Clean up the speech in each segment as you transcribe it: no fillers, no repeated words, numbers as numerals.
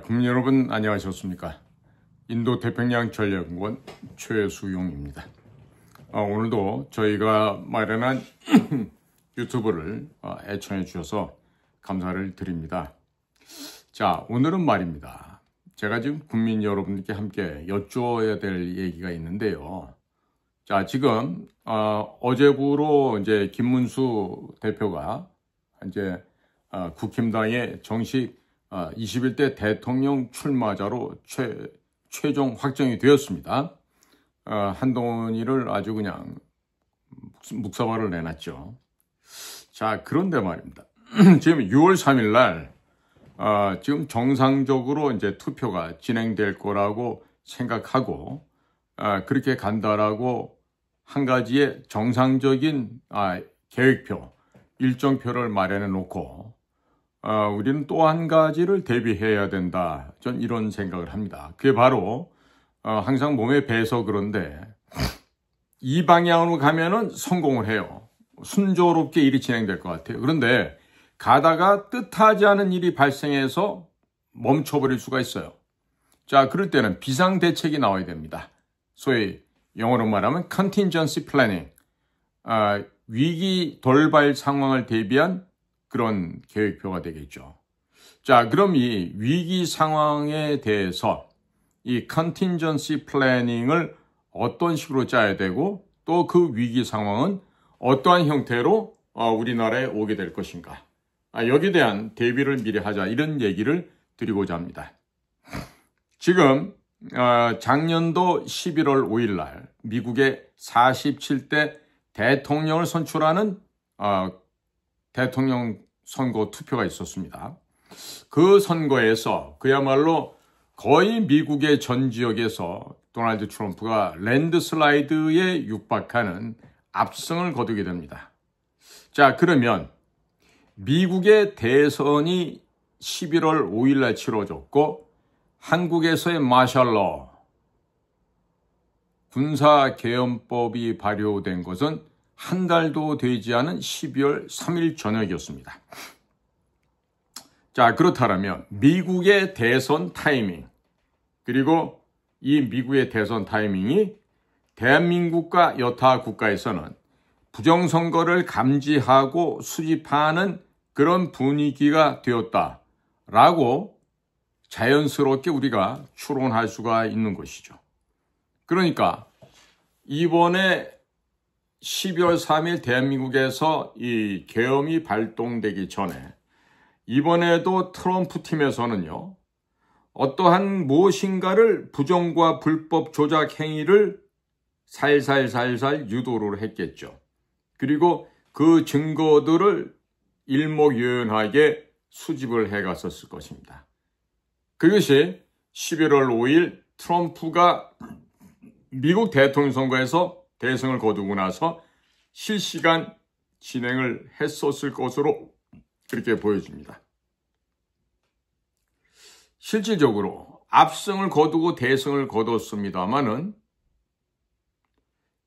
국민 여러분 안녕하셨습니까? 인도 태평양 전략연구원 최수용입니다. 오늘도 저희가 마련한 유튜브를 애청해 주셔서 감사를 드립니다. 자, 오늘은 말입니다. 제가 지금 국민 여러분들께 함께 여쭈어야 될 얘기가 있는데요. 자, 지금 어제부로 이제 김문수 대표가 이제 국힘당의 정식 21대 대통령 출마자로 최종 확정이 되었습니다. 한동훈이를 아주 그냥 묵사발을 내놨죠. 자, 그런데 말입니다. 지금 6월 3일 날 지금 정상적으로 이제 투표가 진행될 거라고 생각하고 그렇게 간다라고 한 가지의 정상적인 계획표, 일정표를 마련해 놓고 우리는 또 한 가지를 대비해야 된다. 전 이런 생각을 합니다. 그게 바로 항상 몸에 배서 그런데 이 방향으로 가면은 성공을 해요. 순조롭게 일이 진행될 것 같아요. 그런데 가다가 뜻하지 않은 일이 발생해서 멈춰버릴 수가 있어요. 자, 그럴 때는 비상대책이 나와야 됩니다. 소위 영어로 말하면 contingency planning, 위기 돌발 상황을 대비한 그런 계획표가 되겠죠. 자, 그럼 이 위기 상황에 대해서 이 contingency planning을 어떤 식으로 짜야 되고 또 그 위기 상황은 어떠한 형태로 우리나라에 오게 될 것인가. 여기에 대한 대비를 미리 하자, 이런 얘기를 드리고자 합니다. 지금 작년도 11월 5일 날 미국의 47대 대통령을 선출하는 대통령 선거 투표가 있었습니다. 그 선거에서 그야말로 거의 미국의 전 지역에서 도널드 트럼프가 랜드슬라이드에 육박하는 압승을 거두게 됩니다. 자, 그러면 미국의 대선이 11월 5일 날 치러졌고 한국에서의 마셜러 군사개헌법이 발효된 것은 한 달도 되지 않은 12월 3일 저녁이었습니다. 자, 그렇다면 미국의 대선 타이밍, 그리고 이 미국의 대선 타이밍이 대한민국과 여타 국가에서는 부정선거를 감지하고 수집하는 그런 분위기가 되었다라고 자연스럽게 우리가 추론할 수가 있는 것이죠. 그러니까 이번에 12월 3일 대한민국에서 이 계엄이 발동되기 전에 이번에도 트럼프 팀에서는요, 어떠한 무엇인가를 부정과 불법 조작 행위를 살살살살 유도를 했겠죠. 그리고 그 증거들을 일목요연하게 수집을 해갔었을 것입니다. 그것이 11월 5일 트럼프가 미국 대통령 선거에서 대승을 거두고 나서 실시간 진행을 했었을 것으로 그렇게 보여집니다. 실질적으로 압승을 거두고 대승을 거뒀습니다마는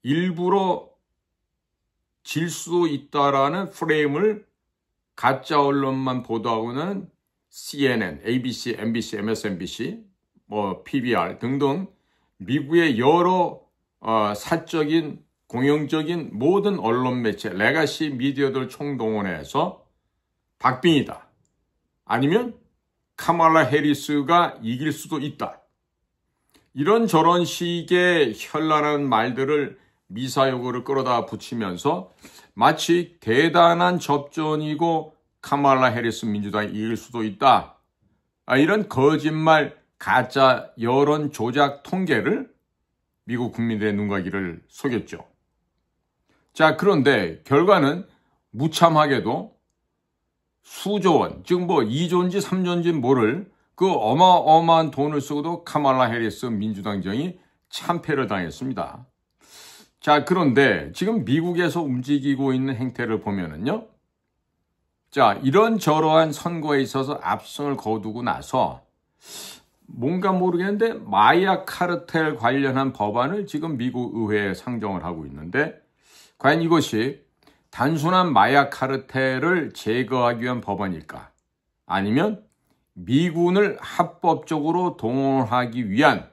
일부러 질 수도 있다라는 프레임을 가짜 언론만 보도하고는 CNN, ABC, MBC, MSNBC, PBR 등등 미국의 여러 사적인, 공영적인 모든 언론 매체, 레가시 미디어들 총동원해서 박빙이다. 아니면 카말라 해리스가 이길 수도 있다. 이런저런 식의 현란한 말들을 미사여구를 끌어다 붙이면서 마치 대단한 접전이고 카말라 해리스 민주당이 이길 수도 있다. 이런 거짓말, 가짜 여론 조작 통계를 미국 국민들의 눈가기를 속였죠. 자, 그런데 결과는 무참하게도 수조 원, 즉 2조인지 3조인지 모를 그 어마어마한 돈을 쓰고도 카말라 해리스 민주당정이 참패를 당했습니다. 자, 그런데 지금 미국에서 움직이고 있는 행태를 보면은요, 자, 이런저러한 선거에 있어서 압승을 거두고 나서 뭔가 모르겠는데 마약 카르텔 관련한 법안을 지금 미국 의회에 상정을 하고 있는데 과연 이것이 단순한 마약 카르텔을 제거하기 위한 법안일까? 아니면 미군을 합법적으로 동원하기 위한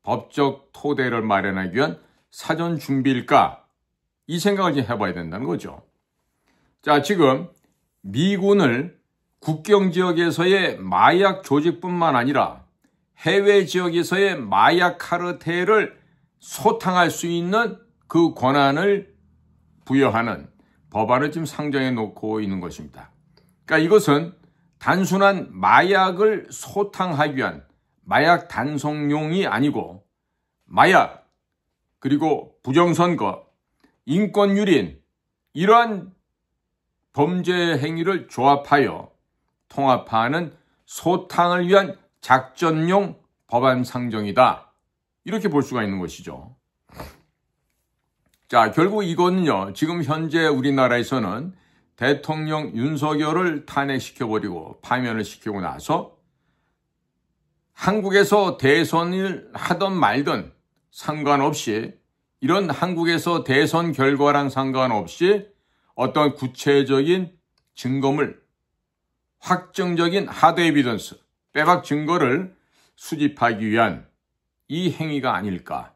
법적 토대를 마련하기 위한 사전 준비일까? 이 생각을 좀 해봐야 된다는 거죠. 자, 지금 미군을 국경 지역에서의 마약 조직뿐만 아니라 해외 지역에서의 마약 카르텔을 소탕할 수 있는 그 권한을 부여하는 법안을 지금 상정해 놓고 있는 것입니다. 그러니까 이것은 단순한 마약을 소탕하기 위한 마약 단속용이 아니고 마약, 그리고 부정선거, 인권유린 이러한 범죄 행위를 조합하여 통합하는 소탕을 위한 작전용 법안 상정이다. 이렇게 볼 수가 있는 것이죠. 자, 결국 이거는요, 지금 현재 우리나라에서는 대통령 윤석열을 탄핵시켜버리고 파면을 시키고 나서 한국에서 대선을 하든 말든 상관없이, 이런 한국에서 대선 결과랑 상관없이 어떤 구체적인 증거물, 확정적인 하드 에비던스, 빼박 증거를 수집하기 위한 이 행위가 아닐까.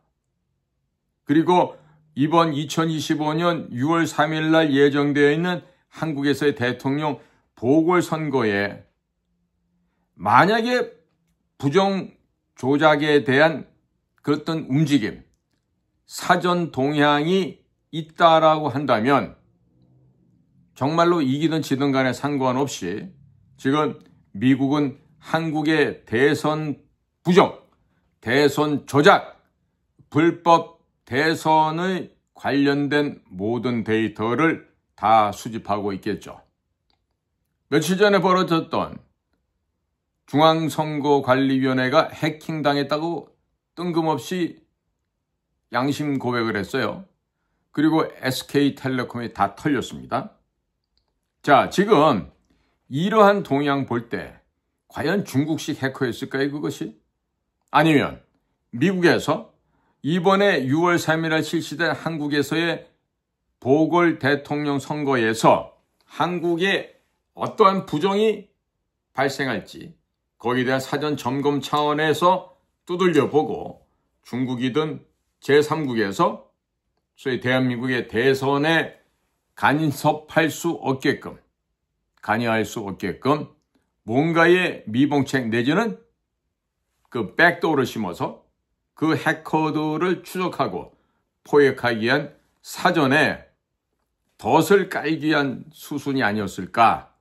그리고 이번 2025년 6월 3일 날 예정되어 있는 한국에서의 대통령 보궐선거에 만약에 부정 조작에 대한 그런 움직임, 사전 동향이 있다라고 한다면 정말로 이기든 지든 간에 상관없이 지금 미국은 한국의 대선 부정, 대선 조작, 불법 대선의 관련된 모든 데이터를 다 수집하고 있겠죠. 며칠 전에 벌어졌던 중앙선거관리위원회가 해킹당했다고 뜬금없이 양심 고백을 했어요. 그리고 SK텔레콤이 다 털렸습니다. 자, 지금 이러한 동향 볼 때 과연 중국식 해커였을까요, 그것이? 아니면 미국에서 이번에 6월 3일에 실시된 한국에서의 보궐 대통령 선거에서 한국에 어떠한 부정이 발생할지 거기에 대한 사전 점검 차원에서 두들겨보고 중국이든 제3국에서 소위 대한민국의 대선에 간섭할 수 없게끔, 관여할 수 없게끔 뭔가의 미봉책 내지는 그 백도어를 심어서 그 해커들을 추적하고 포획하기 위한 사전에 덫을 깔기 위한 수순이 아니었을까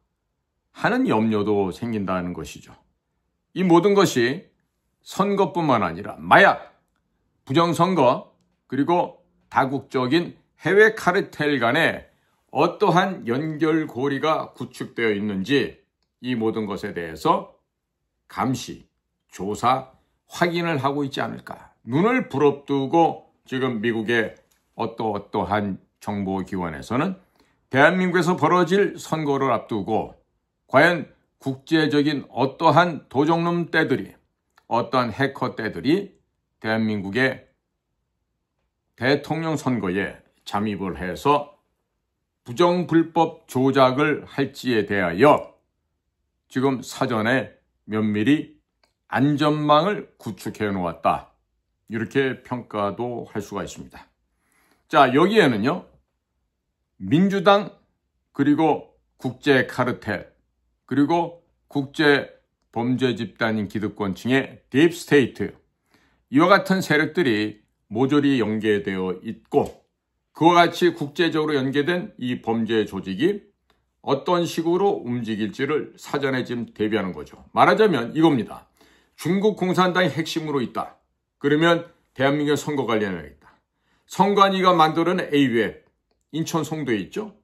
하는 염려도 생긴다는 것이죠. 이 모든 것이 선거뿐만 아니라 마약, 부정선거, 그리고 다국적인 해외 카르텔 간에 어떠한 연결고리가 구축되어 있는지 이 모든 것에 대해서 감시, 조사, 확인을 하고 있지 않을까. 눈을 부릅뜨고 지금 미국의 어떠한 정보기관에서는 대한민국에서 벌어질 선거를 앞두고 과연 국제적인 어떠한 도적놈 떼들이, 어떠한 해커 떼들이 대한민국의 대통령 선거에 잠입을 해서 부정불법 조작을 할지에 대하여 지금 사전에 면밀히 안전망을 구축해 놓았다. 이렇게 평가도 할 수가 있습니다. 자, 여기에는요, 민주당, 그리고 국제 카르텔, 그리고 국제 범죄 집단인 기득권층의 딥스테이트, 이와 같은 세력들이 모조리 연계되어 있고, 그와 같이 국제적으로 연계된 이 범죄 조직이 어떤 식으로 움직일지를 사전에 지금 대비하는 거죠. 말하자면 이겁니다. 중국 공산당이 핵심으로 있다. 그러면 대한민국의 선거관리위원회가 있다. 선관위가 만드는 A웹, 인천 송도에 있죠.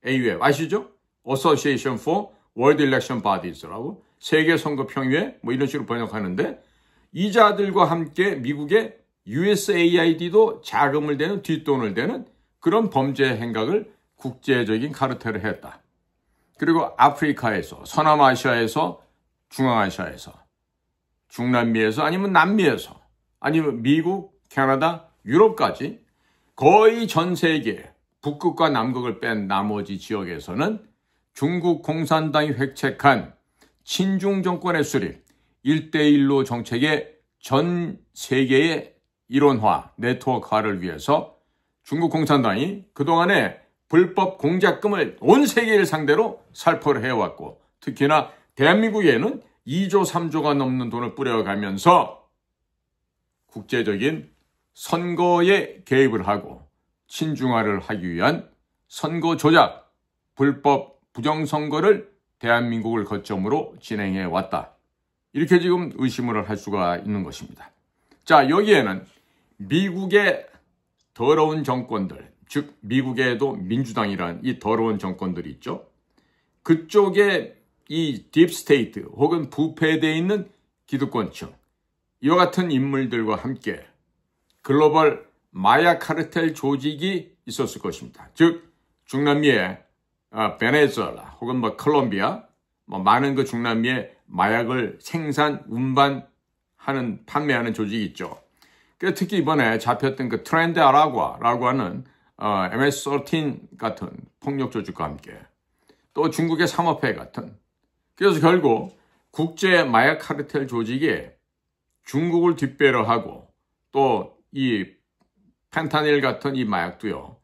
A웹 아시죠? Association for World Election Bodies라고 세계선거평의회 뭐 이런 식으로 번역하는데, 이자들과 함께 미국의 USAID도 자금을 대는, 뒷돈을 대는 그런 범죄 행각을 국제적인 카르텔을 했다. 그리고 아프리카에서, 서남아시아에서, 중앙아시아에서, 중남미에서, 아니면 남미에서, 아니면 미국, 캐나다, 유럽까지 거의 전 세계 북극과 남극을 뺀 나머지 지역에서는 중국 공산당이 획책한 친중 정권의 수립, 1대1로 정책의 전 세계의 일원화, 네트워크화를 위해서 중국 공산당이 그동안에 불법 공작금을 온 세계를 상대로 살포를 해왔고, 특히나 대한민국에는 2조, 3조가 넘는 돈을 뿌려가면서 국제적인 선거에 개입을 하고 친중화를 하기 위한 선거 조작, 불법 부정선거를 대한민국을 거점으로 진행해 왔다. 이렇게 지금 의심을 할 수가 있는 것입니다. 자, 여기에는 미국의 더러운 정권들, 즉 미국에도 민주당이란 이 더러운 정권들이 있죠. 그쪽에 이 딥스테이트 혹은 부패되어 있는 기득권층, 이와 같은 인물들과 함께 글로벌 마약 카르텔 조직이 있었을 것입니다. 즉 중남미의 베네수엘라 혹은 콜롬비아, 많은 그 중남미의 마약을 생산, 운반하는, 판매하는 조직이 있죠. 특히 이번에 잡혔던 그 트렌드 아라과라고 하는 MS-13 같은 폭력 조직과 함께 또 중국의 삼업회 같은, 그래서 결국 국제 마약 카르텔 조직이 중국을 뒷배로하고 또 이 펜타닐 같은 이 마약도요,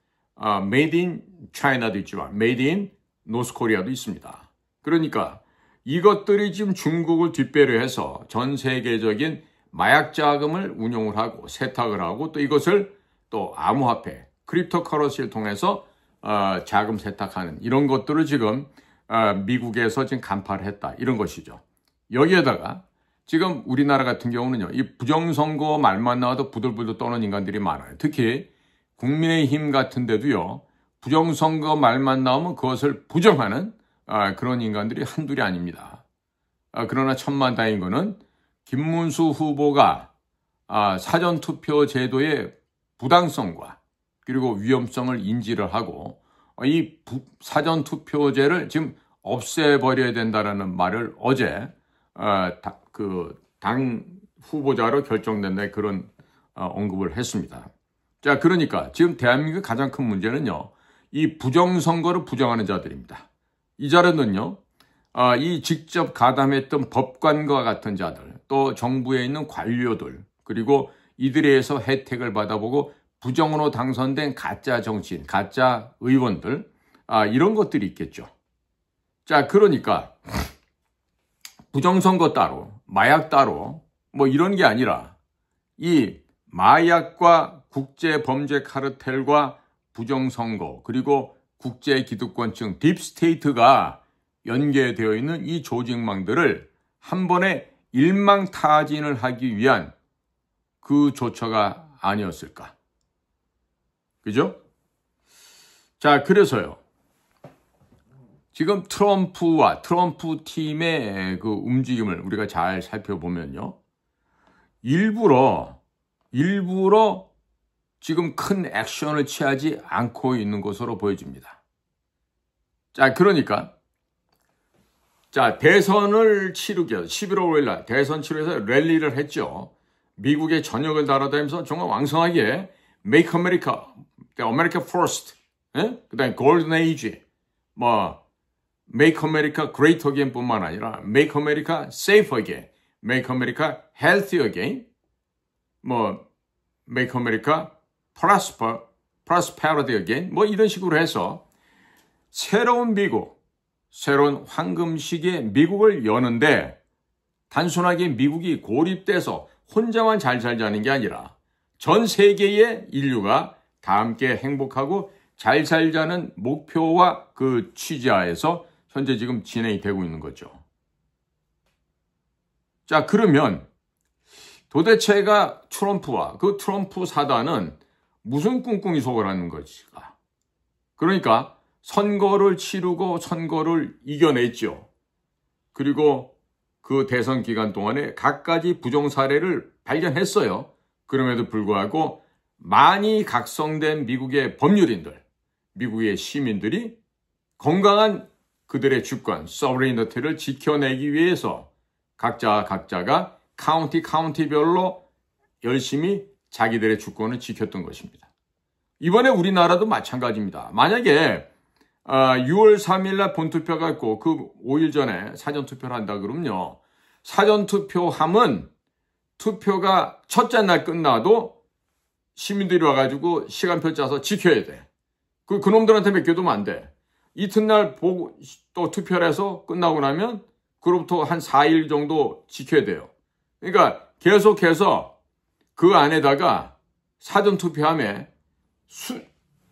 메이드 인 차이나도 있지만 메이드 인 노스코리아도 있습니다. 그러니까 이것들이 지금 중국을 뒷배로 해서 전 세계적인 마약 자금을 운용을 하고 세탁을 하고 또 이것을 또 암호화폐, 크립토커런시를 통해서 자금 세탁하는 이런 것들을 지금 미국에서 지금 간파를 했다, 이런 것이죠. 여기에다가 지금 우리나라 같은 경우는요, 이 부정선거 말만 나와도 부들부들 떠는 인간들이 많아요. 특히 국민의힘 같은 데도요, 부정선거 말만 나오면 그것을 부정하는 그런 인간들이 한둘이 아닙니다. 그러나 천만다행인 거는 김문수 후보가 사전투표 제도의 부당성과 그리고 위험성을 인지를 하고 이 사전투표제를 지금 없애버려야 된다는 말을 어제 당 후보자로 결정된다, 그런 언급을 했습니다. 자, 그러니까 지금 대한민국의 가장 큰 문제는요, 이 부정선거를 부정하는 자들입니다. 이 자들은요, 이 직접 가담했던 법관과 같은 자들, 또 정부에 있는 관료들, 그리고 이들에 의해서 혜택을 받아보고 부정으로 당선된 가짜 정치인, 가짜 의원들, 이런 것들이 있겠죠. 자, 그러니까 부정선거 따로, 마약 따로, 이런 게 아니라 이 마약과 국제범죄 카르텔과 부정선거, 그리고 국제기득권층 딥스테이트가 연계되어 있는 이 조직망들을 한 번에 일망타진을 하기 위한 그 조처가 아니었을까. 그죠? 자, 그래서요, 지금 트럼프와 트럼프 팀의 그 움직임을 우리가 잘 살펴보면요, 일부러 지금 큰 액션을 취하지 않고 있는 것으로 보여집니다. 자, 그러니까 대선을 치르기 위해서 11월 5일 날 대선 치르기위해서 랠리를 했죠. 미국의 전역을 날아다니면서 정말 왕성하게 Make America, America First, 그다음에 Golden Age, Make America Great Again 뿐만 아니라 Make America Safe Again, Make America Healthy Again, Make America Prosperity Again, 이런 식으로 해서 새로운 미국, 새로운 황금시기의 미국을 여는데 단순하게 미국이 고립돼서 혼자만 잘 살자는 게 아니라 전 세계의 인류가 다 함께 행복하고 잘 살자는 목표와 그 취지하에서 현재 지금 진행이 되고 있는 거죠. 자, 그러면 도대체가 트럼프와 그 트럼프 사단은 무슨 꿍꿍이 속을 하는 것일까? 그러니까 선거를 치르고 선거를 이겨냈죠. 그리고 그 대선 기간 동안에 갖가지 부정 사례를 발견했어요. 그럼에도 불구하고 많이 각성된 미국의 법률인들, 미국의 시민들이 건강한 그들의 주권, sovereignty를 지켜내기 위해서 각자가 카운티별로 열심히 자기들의 주권을 지켰던 것입니다. 이번에 우리나라도 마찬가지입니다. 만약에 6월 3일 날 본투표가 있고 그 5일 전에 사전투표를 한다 그러면요. 사전투표함은 투표가 첫째 날 끝나도 시민들이 와가지고 시간표 짜서 지켜야 돼. 그놈들한테 맡겨두면 안 돼. 이튿날 보고 또 투표를 해서 끝나고 나면 그로부터 한 4일 정도 지켜야 돼요. 그러니까 계속해서 그 안에다가 사전투표함에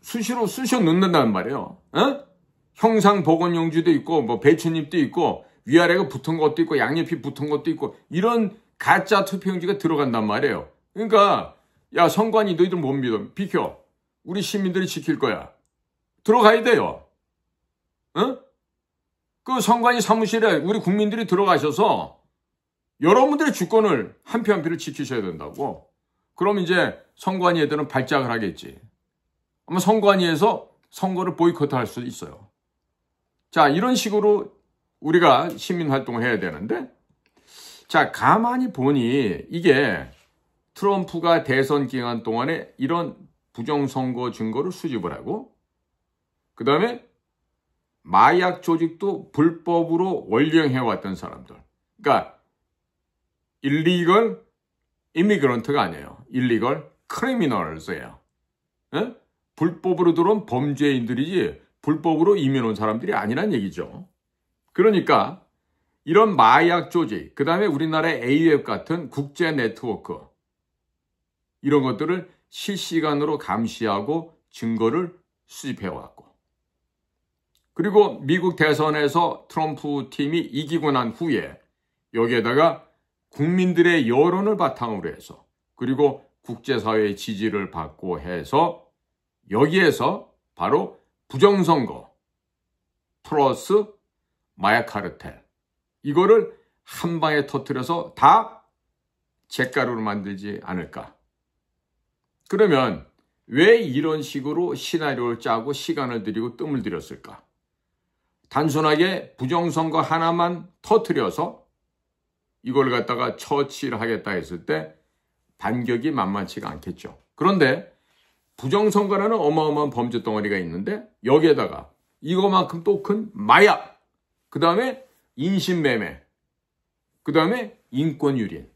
수시로 쑤셔 넣는다는 말이에요. 형상 복원용지도 있고 뭐 배춧잎도 있고 위아래가 붙은 것도 있고 양옆이 붙은 것도 있고 이런 가짜 투표용지가 들어간단 말이에요. 그러니까 야 선관위 너희들 못 믿어. 비켜. 우리 시민들이 지킬 거야. 들어가야 돼요. 그 선관위 사무실에 우리 국민들이 들어가셔서 여러분들의 주권을 한 표 한 표를 지키셔야 된다고. 그럼 이제 선관위 애들은 발작을 하겠지. 아마 선관위에서 선거를 보이콧할 수도 있어요. 자, 이런 식으로 우리가 시민활동을 해야 되는데, 자, 가만히 보니 이게 트럼프가 대선 기간 동안에 이런 부정선거 증거를 수집을 하고, 그 다음에 마약 조직도 불법으로 월경해왔던 사람들. 그러니까 illegal immigrant가 아니에요. illegal criminals예요. 불법으로 들어온 범죄인들이지 불법으로 이민 온 사람들이 아니란 얘기죠. 그러니까 이런 마약 조직, 그 다음에 우리나라의 AUF 같은 국제 네트워크 이런 것들을 실시간으로 감시하고 증거를 수집해왔고 그리고 미국 대선에서 트럼프 팀이 이기고 난 후에 여기에다가 국민들의 여론을 바탕으로 해서 그리고 국제사회의 지지를 받고 해서 여기에서 바로 부정선거 플러스 마약 카르텔 이거를 한 방에 터뜨려서 다 잿가루로 만들지 않을까. 그러면 왜 이런 식으로 시나리오를 짜고 시간을 들이고 뜸을 들였을까? 단순하게 부정선거 하나만 터뜨려서 이걸 갖다가 처치를 하겠다 했을 때 반격이 만만치가 않겠죠. 그런데 부정선거라는 어마어마한 범죄 덩어리가 있는데 여기에다가 이거만큼 또 큰 마약, 그 다음에 인신매매, 그 다음에 인권유린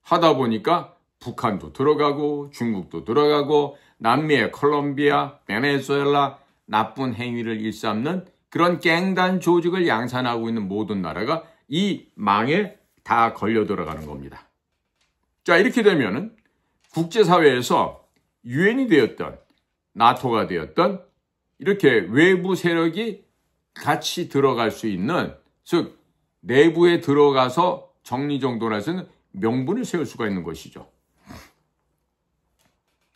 하다 보니까 북한도 들어가고 중국도 들어가고 남미의 콜롬비아, 베네수엘라 나쁜 행위를 일삼는 그런 갱단 조직을 양산하고 있는 모든 나라가 이 망에 다 걸려 들어가는 겁니다. 자, 이렇게 되면은 국제사회에서 유엔이 되었던 나토가 되었던 이렇게 외부 세력이 같이 들어갈 수 있는 즉 내부에 들어가서 정리정돈할 수 있는 명분을 세울 수가 있는 것이죠.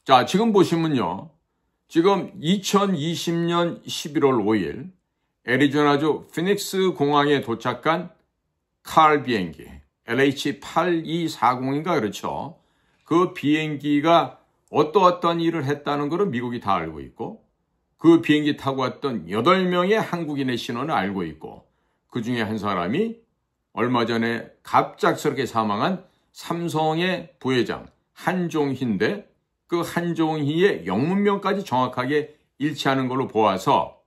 자, 지금 보시면요. 지금 2020년 11월 5일 애리조나주 피닉스 공항에 도착한 칼 비행기 LH-8240인가 그렇죠. 그 비행기가 어떤 일을 했다는 것을 미국이 다 알고 있고 그 비행기 타고 왔던 8명의 한국인의 신원을 알고 있고 그 중에 한 사람이 얼마 전에 갑작스럽게 사망한 삼성의 부회장 한종희인데 그 한종희의 영문명까지 정확하게 일치하는 걸로 보아서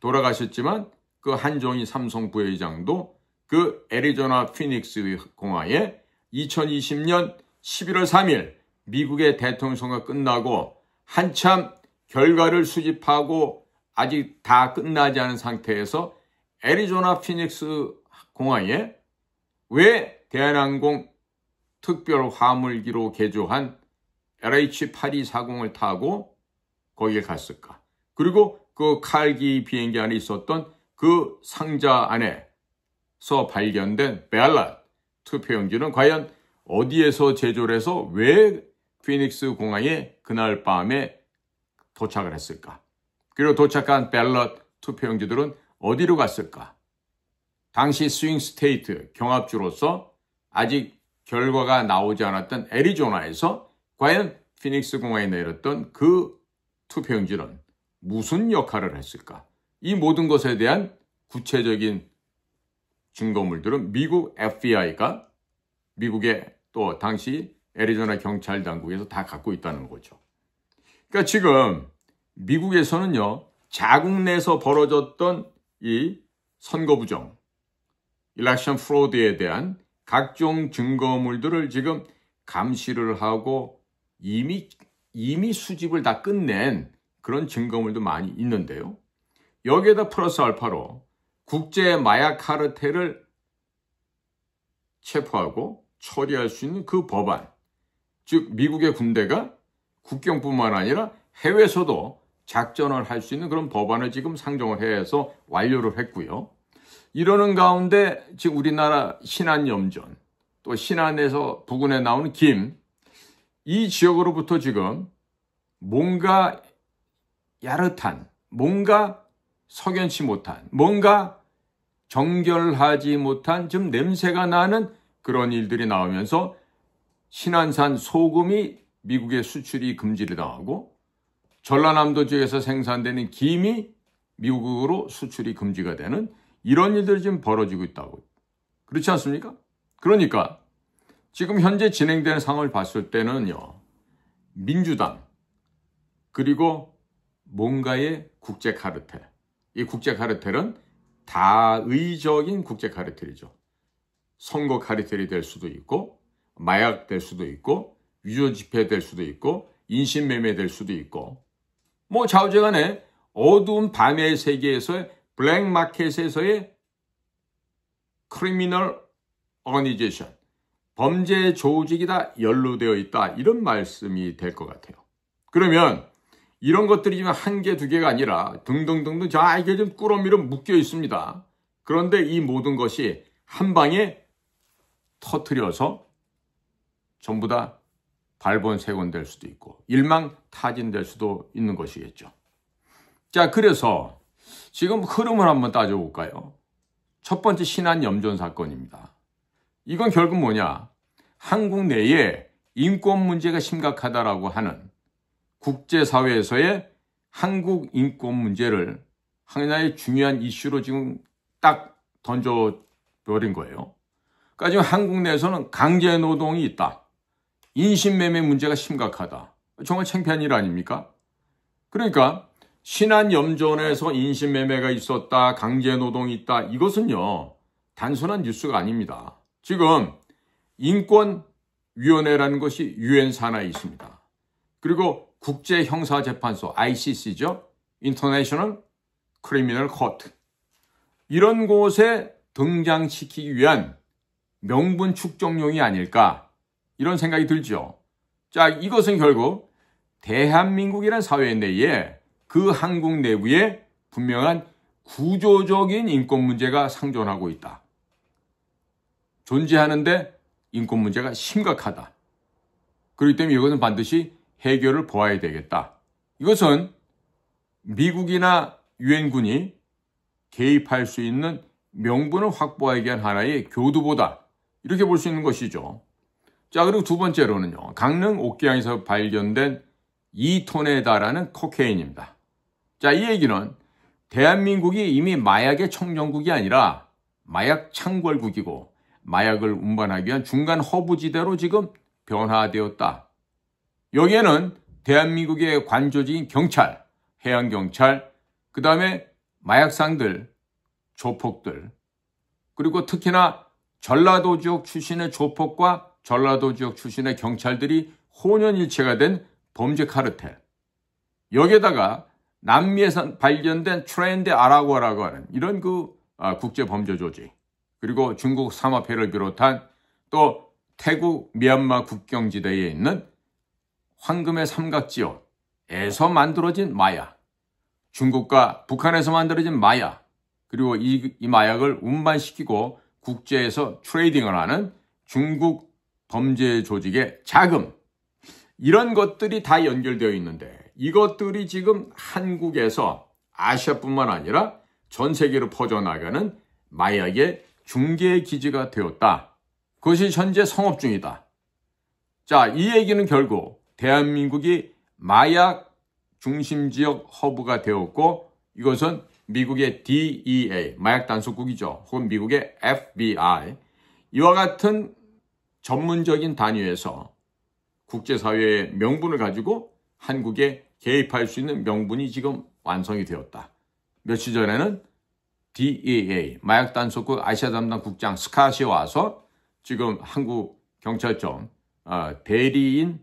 돌아가셨지만 그 한종희 삼성 부회장도 그 애리조나 피닉스 공항에 2020년 11월 3일 미국의 대통령 선거가 끝나고 한참 결과를 수집하고 아직 다 끝나지 않은 상태에서 애리조나 피닉스 공항에 왜 대한항공 특별 화물기로 개조한 LH-8240을 타고 거기에 갔을까? 그리고 그 칼기 비행기 안에 있었던 그 상자 안에서 발견된 벨랏 투표용지는 과연 어디에서 제조를 해서 왜 피닉스 공항에 그날 밤에 도착을 했을까? 그리고 도착한 벨럿 투표용지들은 어디로 갔을까? 당시 스윙 스테이트 경합주로서 아직 결과가 나오지 않았던 애리조나에서 과연 피닉스 공항에 내렸던 그 투표용지는 무슨 역할을 했을까? 이 모든 것에 대한 구체적인 증거물들은 미국 FBI가 미국의 또 당시 애리조나 경찰 당국에서 다 갖고 있다는 거죠. 그러니까 지금 미국에서는요, 자국 내에서 벌어졌던 이 선거 부정, 일렉션 프로드에 대한 각종 증거물들을 지금 감시를 하고 이미 수집을 다 끝낸 그런 증거물도 많이 있는데요. 여기에다 플러스 알파로 국제 마약 카르텔을 체포하고 처리할 수 있는 그 법안, 즉 미국의 군대가 국경뿐만 아니라 해외에서도 작전을 할 수 있는 그런 법안을 지금 상정을 해서 완료를 했고요. 이러는 가운데 지금 우리나라 신안염전, 또 신안에서 부근에 나오는 김, 이 지역으로부터 지금 뭔가 야릇한, 뭔가 석연치 못한, 뭔가 정결하지 못한 좀 냄새가 나는 그런 일들이 나오면서 신안산 소금이 미국의 수출이 금지를 당하고 전라남도 지역에서 생산되는 김이 미국으로 수출이 금지가 되는 이런 일들이 지금 벌어지고 있다고. 그렇지 않습니까? 그러니까 지금 현재 진행되는 상황을 봤을 때는요. 민주당 그리고 뭔가의 국제 카르텔. 이 국제 카르텔은 다의적인 국제 카르텔이죠. 선거 카르텔이 될 수도 있고 마약 될 수도 있고 위조 지폐 될 수도 있고 인신매매 될 수도 있고 뭐 좌우지간에 어두운 밤의 세계에서의 블랙 마켓에서의 크리미널 어거니제이션, 범죄 조직이 다 연루되어 있다 이런 말씀이 될 것 같아요. 그러면 이런 것들이 지금 한 개, 두 개가 아니라 등등등등 이게 좀 꾸러미로 묶여 있습니다. 그런데 이 모든 것이 한 방에 터뜨려서 전부 다 발본색원될 수도 있고 일망타진될 수도 있는 것이겠죠. 자, 그래서 지금 흐름을 한번 따져볼까요? 첫 번째 신안염전 사건입니다. 이건 결국 뭐냐? 한국 내에 인권 문제가 심각하다라고 하는 국제사회에서의 한국 인권 문제를 하나의 중요한 이슈로 지금 딱 던져버린 거예요. 그러니까 지금 한국 내에서는 강제노동이 있다. 인신매매 문제가 심각하다. 정말 창피한 일 아닙니까? 그러니까 신안염전에서 인신매매가 있었다, 강제노동이 있다. 이것은요. 단순한 뉴스가 아닙니다. 지금 인권위원회라는 것이 유엔 산하에 있습니다. 그리고 국제형사재판소 ICC죠. International Criminal Court. 이런 곳에 등장시키기 위한 명분 축적용이 아닐까 이런 생각이 들죠. 자, 이것은 결국 대한민국이라는 사회 내에 그 한국 내부에 분명한 구조적인 인권 문제가 상존하고 있다. 존재하는데 인권 문제가 심각하다. 그렇기 때문에 이것은 반드시 해결을 보아야 되겠다. 이것은 미국이나 유엔군이 개입할 수 있는 명분을 확보하기 위한 하나의 교두보다 이렇게 볼 수 있는 것이죠. 자, 그리고 두 번째로는요. 강릉 옥계양에서 발견된 2톤에 달하는 코케인입니다. 자, 이 얘기는 대한민국이 이미 마약의 청정국이 아니라 마약 창궐국이고 마약을 운반하기 위한 중간 허브지대로 지금 변화되었다. 여기에는 대한민국의 관조직인 경찰, 해양경찰, 그 다음에 마약상들, 조폭들, 그리고 특히나 전라도 지역 출신의 조폭과 전라도 지역 출신의 경찰들이 혼연일체가 된 범죄 카르텔. 여기에다가 남미에서 발견된 트렌드 아라고라고 하는 이런 국제 범죄 조직, 그리고 중국 삼합회를 비롯한 또 태국, 미얀마 국경지대에 있는 황금의 삼각지역에서 만들어진 마약, 중국과 북한에서 만들어진 마약, 그리고 이 마약을 운반시키고 국제에서 트레이딩을 하는 중국 범죄 조직의 자금, 이런 것들이 다 연결되어 있는데 이것들이 지금 한국에서 아시아뿐만 아니라 전 세계로 퍼져나가는 마약의 중개 기지가 되었다. 그것이 현재 성업 중이다. 자, 이 얘기는 결국 대한민국이 마약 중심 지역 허브가 되었고 이것은 미국의 DEA, 마약 단속국이죠. 혹은 미국의 FBI, 이와 같은 전문적인 단위에서 국제사회의 명분을 가지고 한국에 개입할 수 있는 명분이 지금 완성이 되었다. 며칠 전에는 DEA, 마약단속국 아시아 담당 국장 스캇이 와서 지금 한국 경찰청 대리인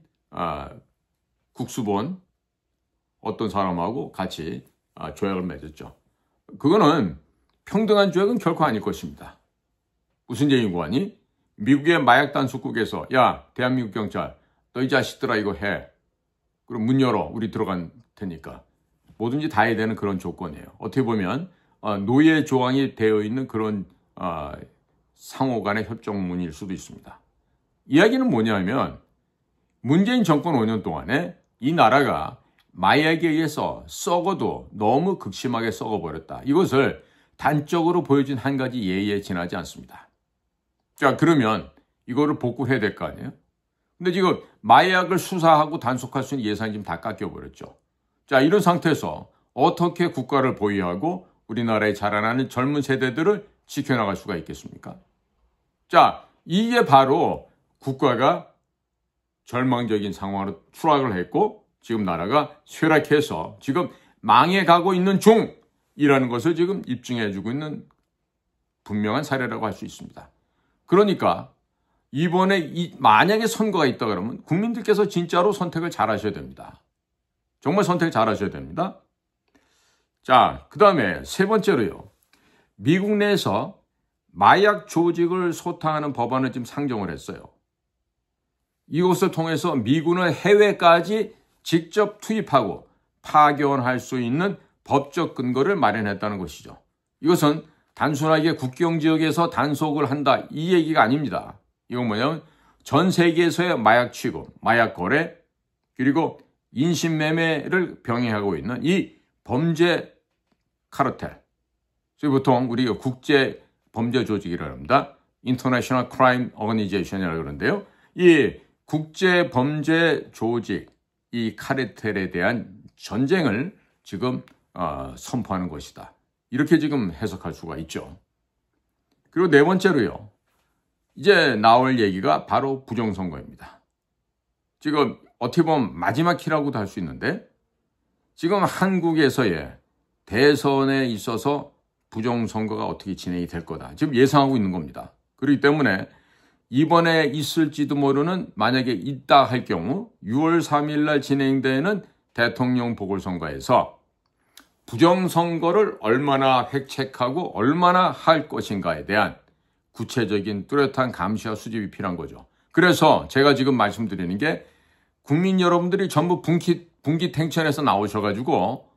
국수본 어떤 사람하고 같이 조약을 맺었죠. 그거는 평등한 조약은 결코 아닐 것입니다. 무슨 얘기고 하니? 미국의 마약단속국에서 야, 대한민국 경찰, 너 이 자식들아 이거 해. 그럼 문 열어. 우리 들어갈 테니까. 뭐든지 다 해야 되는 그런 조건이에요. 어떻게 보면 노예 조항이 되어 있는 그런 상호 간의 협정문일 수도 있습니다. 이야기는 뭐냐면 문재인 정권 5년 동안에 이 나라가 마약에 의해서 썩어도 너무 극심하게 썩어버렸다. 이것을 단적으로 보여준 한 가지 예의에 지나지 않습니다. 자, 그러면 이거를 복구해야 될 거 아니에요? 근데 지금 마약을 수사하고 단속할 수 있는 예산이 지금 다 깎여버렸죠. 자, 이런 상태에서 어떻게 국가를 보유하고 우리나라에 자라나는 젊은 세대들을 지켜나갈 수가 있겠습니까? 자, 이게 바로 국가가 절망적인 상황으로 추락을 했고 지금 나라가 쇠락해서 지금 망해가고 있는 중이라는 것을 지금 입증해주고 있는 분명한 사례라고 할 수 있습니다. 그러니까 이번에 만약에 선거가 있다 그러면 국민들께서 진짜로 선택을 잘 하셔야 됩니다. 정말 선택 잘 하셔야 됩니다. 자, 그 다음에 세 번째로요. 미국 내에서 마약 조직을 소탕하는 법안을 지금 상정을 했어요. 이것을 통해서 미군을 해외까지 직접 투입하고 파견할 수 있는 법적 근거를 마련했다는 것이죠. 이것은 단순하게 국경 지역에서 단속을 한다 이 얘기가 아닙니다. 이건 뭐냐면 전 세계에서의 마약 취급, 마약 거래, 그리고 인신매매를 병행하고 있는 이 범죄 카르텔. 보통 우리가 국제 범죄 조직이라고 합니다. International Crime Organization이라고 그러는데요. 이 국제 범죄 조직, 이 카르텔에 대한 전쟁을 지금 선포하는 것이다. 이렇게 지금 해석할 수가 있죠. 그리고 네 번째로요. 이제 나올 얘기가 바로 부정선거입니다. 지금 어떻게 보면 마지막 키라고도 할 수 있는데 지금 한국에서의 대선에 있어서 부정선거가 어떻게 진행이 될 거다. 지금 예상하고 있는 겁니다. 그렇기 때문에 이번에 있을지도 모르는 만약에 있다 할 경우 6월 3일 날 진행되는 대통령 보궐선거에서 부정선거를 얼마나 획책하고 얼마나 할 것인가에 대한 구체적인 뚜렷한 감시와 수집이 필요한 거죠. 그래서 제가 지금 말씀드리는 게 국민 여러분들이 전부 분기탱천에서 나오셔가지고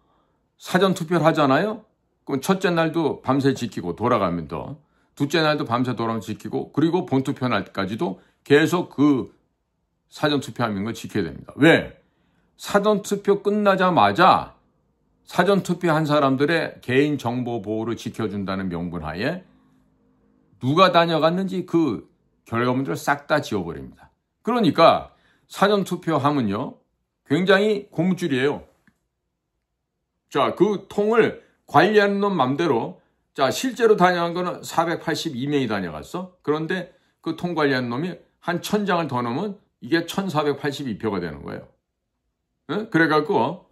사전투표를 하잖아요. 그럼 첫째 날도 밤새 지키고 돌아가면서 둘째 날도 밤새 돌아가면서 지키고 그리고 본투표 날까지도 계속 그 사전투표하는 걸 지켜야 됩니다. 왜? 사전투표 끝나자마자 사전투표한 사람들의 개인정보 보호를 지켜준다는 명분하에 누가 다녀갔는지 그 결과물들을 싹 다 지워버립니다. 그러니까 사전투표하면요 굉장히 고무줄이에요. 자, 그 통을 관리하는 놈 맘대로 자 실제로 다녀간 거는 482명이 다녀갔어. 그런데 그 통 관리하는 놈이 한 1000장을 더 넣으면 이게 1482표가 되는 거예요. 네? 그래갖고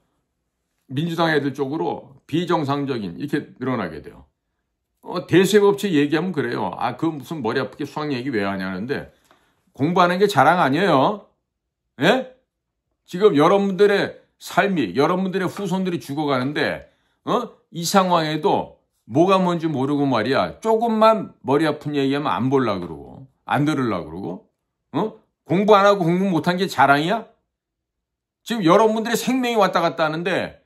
민주당 애들 쪽으로 비정상적인 이렇게 늘어나게 돼요. 대세법칙 얘기하면 그래요. 그 무슨 머리 아프게 수학 얘기 왜 하냐는데 공부하는 게 자랑 아니에요. 예? 지금 여러분들의 삶이 여러분들의 후손들이 죽어가는데 이 상황에도 뭐가 뭔지 모르고 말이야. 조금만 머리 아픈 얘기하면 안 보려고 그러고 안 들으려고 그러고 공부 안 하고 공부 못한 게 자랑이야? 지금 여러분들의 생명이 왔다 갔다 하는데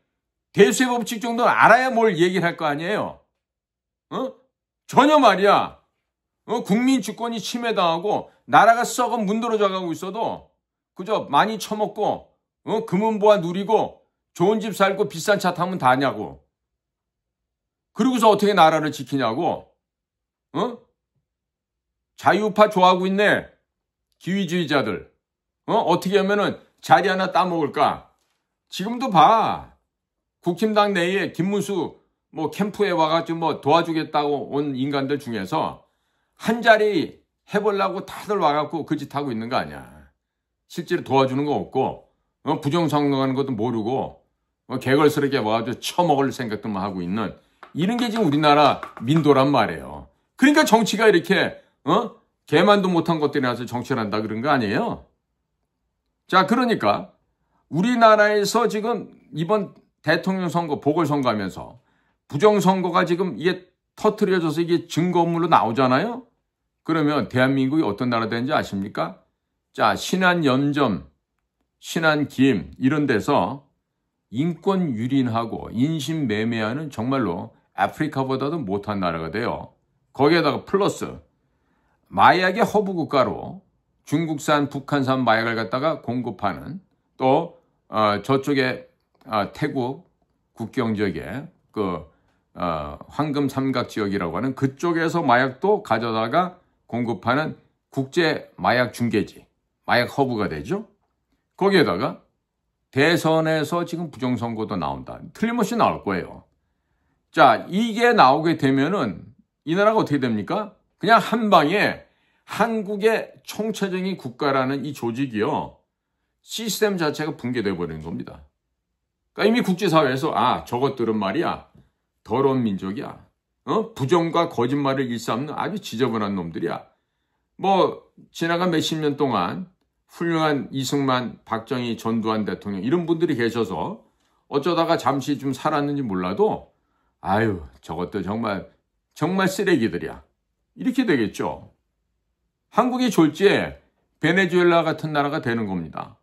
대세법칙 정도는 알아야 뭘 얘기를 할 거 아니에요. 전혀 말이야. 국민 주권이 침해당하고 나라가 썩어 문드러져 가고 있어도 그저 많이 처먹고 금은보화 누리고 좋은 집 살고 비싼 차 타면 다냐고. 그러고서 어떻게 나라를 지키냐고. 자유파 좋아하고 있네. 기위주의자들. 어떻게 하면은 자리 하나 따먹을까. 지금도 봐. 국힘당 내에 김문수 캠프에 와가지고 도와주겠다고 온 인간들 중에서 한 자리 해보려고 다들 와갖고 그 짓 하고 있는 거 아니야. 실제로 도와주는 거 없고 부정선거하는 것도 모르고 개걸스럽게 와가지고 처먹을 생각들만 하고 있는 이런 게 지금 우리나라 민도란 말이에요. 그러니까 정치가 이렇게 개만도 못한 것들이 나서 정치를 한다 그런 거 아니에요? 자, 그러니까 우리나라에서 지금 이번 대통령 선거, 보궐선거 하면서 부정선거가 지금 이게 터트려져서 이게 증거물로 나오잖아요? 그러면 대한민국이 어떤 나라 되는지 아십니까? 자, 신안연점, 신안김 이런 데서 인권 유린하고 인신매매하는 정말로 아프리카보다도 못한 나라가 돼요. 거기에다가 플러스 마약의 허브 국가로 중국산, 북한산 마약을 갖다가 공급하는 또 저쪽에 태국 국경 지역에 황금 삼각 지역이라고 하는 그쪽에서 마약도 가져다가 공급하는 국제 마약 중개지, 마약 허브가 되죠. 거기에다가 대선에서 지금 부정선거도 나온다. 틀림없이 나올 거예요. 자, 이게 나오게 되면은 이 나라가 어떻게 됩니까? 그냥 한 방에 한국의 총체적인 국가라는 이 조직이요. 시스템 자체가 붕괴되어 버리는 겁니다. 그러니까 이미 국제사회에서 저것들은 말이야. 더러운 민족이야. 부정과 거짓말을 일삼는 아주 지저분한 놈들이야. 지나간 몇십 년 동안 훌륭한 이승만, 박정희, 전두환 대통령 이런 분들이 계셔서 어쩌다가 잠시 좀 살았는지 몰라도 저것도 정말 쓰레기들이야. 이렇게 되겠죠. 한국이 졸지에 베네수엘라 같은 나라가 되는 겁니다.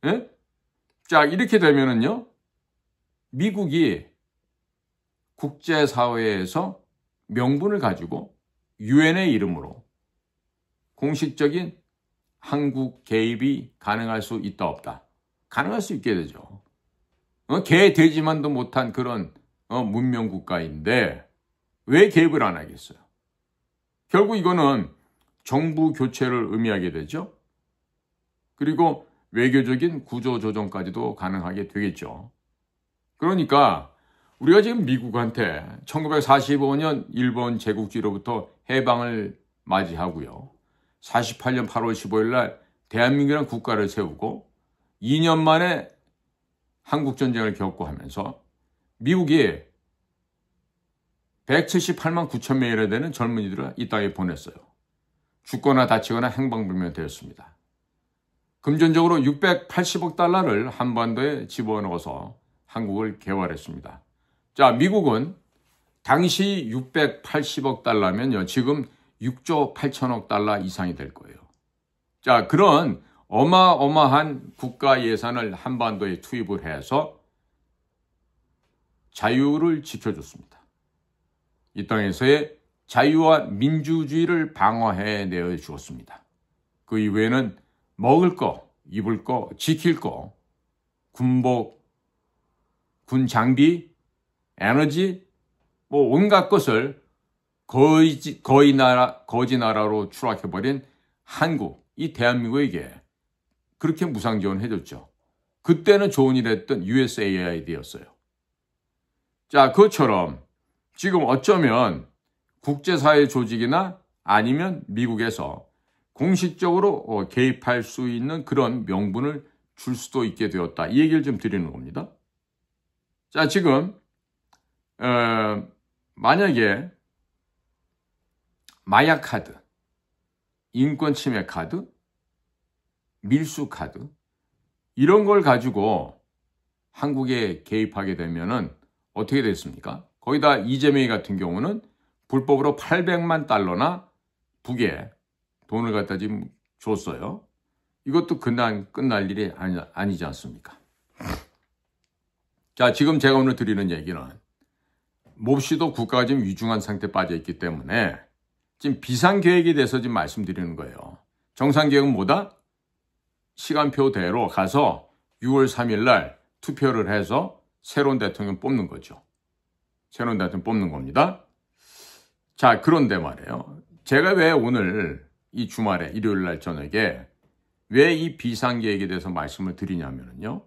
예? 자, 이렇게 되면은요, 미국이 국제사회에서 명분을 가지고 유엔의 이름으로 공식적인 한국 개입이 가능할 수 있다 없다. 가능할 수 있게 되죠. 개 되지만도 못한 그런 문명 국가인데 왜 개입을 안 하겠어요? 결국 이거는 정부 교체를 의미하게 되죠. 그리고 외교적인 구조 조정까지도 가능하게 되겠죠. 그러니까 우리가 지금 미국한테 1945년 일본 제국주의로부터 해방을 맞이하고요. 48년 8월 15일 날 대한민국이라는 국가를 세우고 2년 만에 한국전쟁을 겪고 하면서 미국이 178만 9천 명이나 되는 젊은이들을 이 땅에 보냈어요. 죽거나 다치거나 행방불명 되었습니다. 금전적으로 680억 달러를 한반도에 집어넣어서 한국을 개발했습니다. 자, 미국은 당시 680억 달러면요, 지금 6조 8천억 달러 이상이 될 거예요. 자, 그런 어마어마한 국가 예산을 한반도에 투입을 해서 자유를 지켜줬습니다. 이 땅에서의 자유와 민주주의를 방어해 내어 주었습니다. 그 이외에는 먹을 거, 입을 거, 지킬 거, 군복, 군 장비, 에너지, 온갖 것을 거지 나라로 추락해버린 한국, 이 대한민국에게 그렇게 무상 지원해줬죠. 그때는 좋은 일 했던 USAID였어요. 자, 그것처럼 지금 어쩌면 국제사회 조직이나 아니면 미국에서 공식적으로 개입할 수 있는 그런 명분을 줄 수도 있게 되었다. 이 얘기를 좀 드리는 겁니다. 자, 지금 만약에 마약 카드, 인권 침해 카드, 밀수 카드 이런 걸 가지고 한국에 개입하게 되면은 어떻게 됐습니까? 거기다 이재명이 같은 경우는 불법으로 800만 달러나 북에 돈을 갖다 지금 줬어요. 이것도 끝날 일이 아니지 않습니까? 자, 지금 제가 오늘 드리는 얘기는 몹시도 국가가 지금 위중한 상태에 빠져 있기 때문에 지금 비상계획에 대해서 지금 말씀드리는 거예요. 정상계획은 뭐다? 시간표대로 가서 6월 3일 날 투표를 해서 새로운 대통령 뽑는 거죠. 새로운 대통령 뽑는 겁니다. 자, 그런데 말이에요. 제가 왜 오늘 이 주말에 일요일 날 저녁에 왜 이 비상계획에 대해서 말씀을 드리냐면요.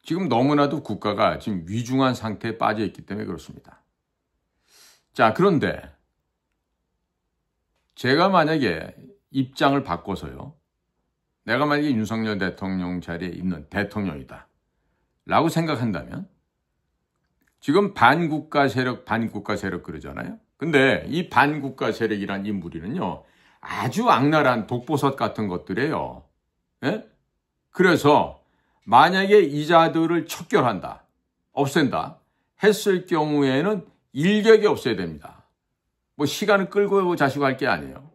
지금 너무나도 국가가 지금 위중한 상태에 빠져 있기 때문에 그렇습니다. 자, 그런데 제가 만약에 입장을 바꿔서요. 내가 만약에 윤석열 대통령 자리에 있는 대통령이다. 라고 생각한다면 지금 반국가 세력 그러잖아요. 근데 이 반국가 세력이란 이 무리는요, 아주 악랄한 독보섯 같은 것들이에요. 예? 그래서 만약에 이자들을 척결한다, 없앤다 했을 경우에는 일격이 없어야 됩니다. 뭐 시간을 끌고 자시고 할 게 아니에요.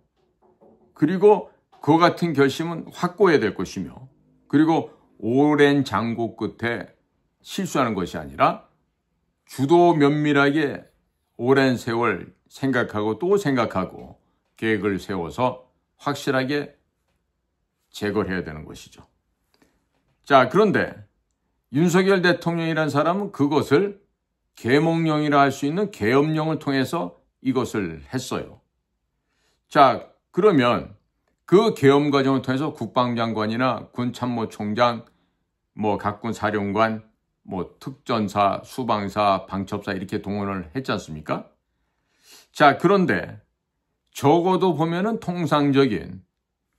그리고 그 같은 결심은 확고해야 될 것이며, 그리고 오랜 장고 끝에 실수하는 것이 아니라 주도 면밀하게 오랜 세월 생각하고 또 생각하고 계획을 세워서 확실하게 제거를 해야 되는 것이죠. 자, 그런데 윤석열 대통령이라는 사람은 그것을 계몽령이라 할 수 있는 계엄령을 통해서 이것을 했어요. 자, 그러면 그 계엄 과정을 통해서 국방장관이나 군참모총장, 각군 사령관, 특전사, 수방사, 방첩사 이렇게 동원을 했지 않습니까? 자, 그런데 적어도 보면은 통상적인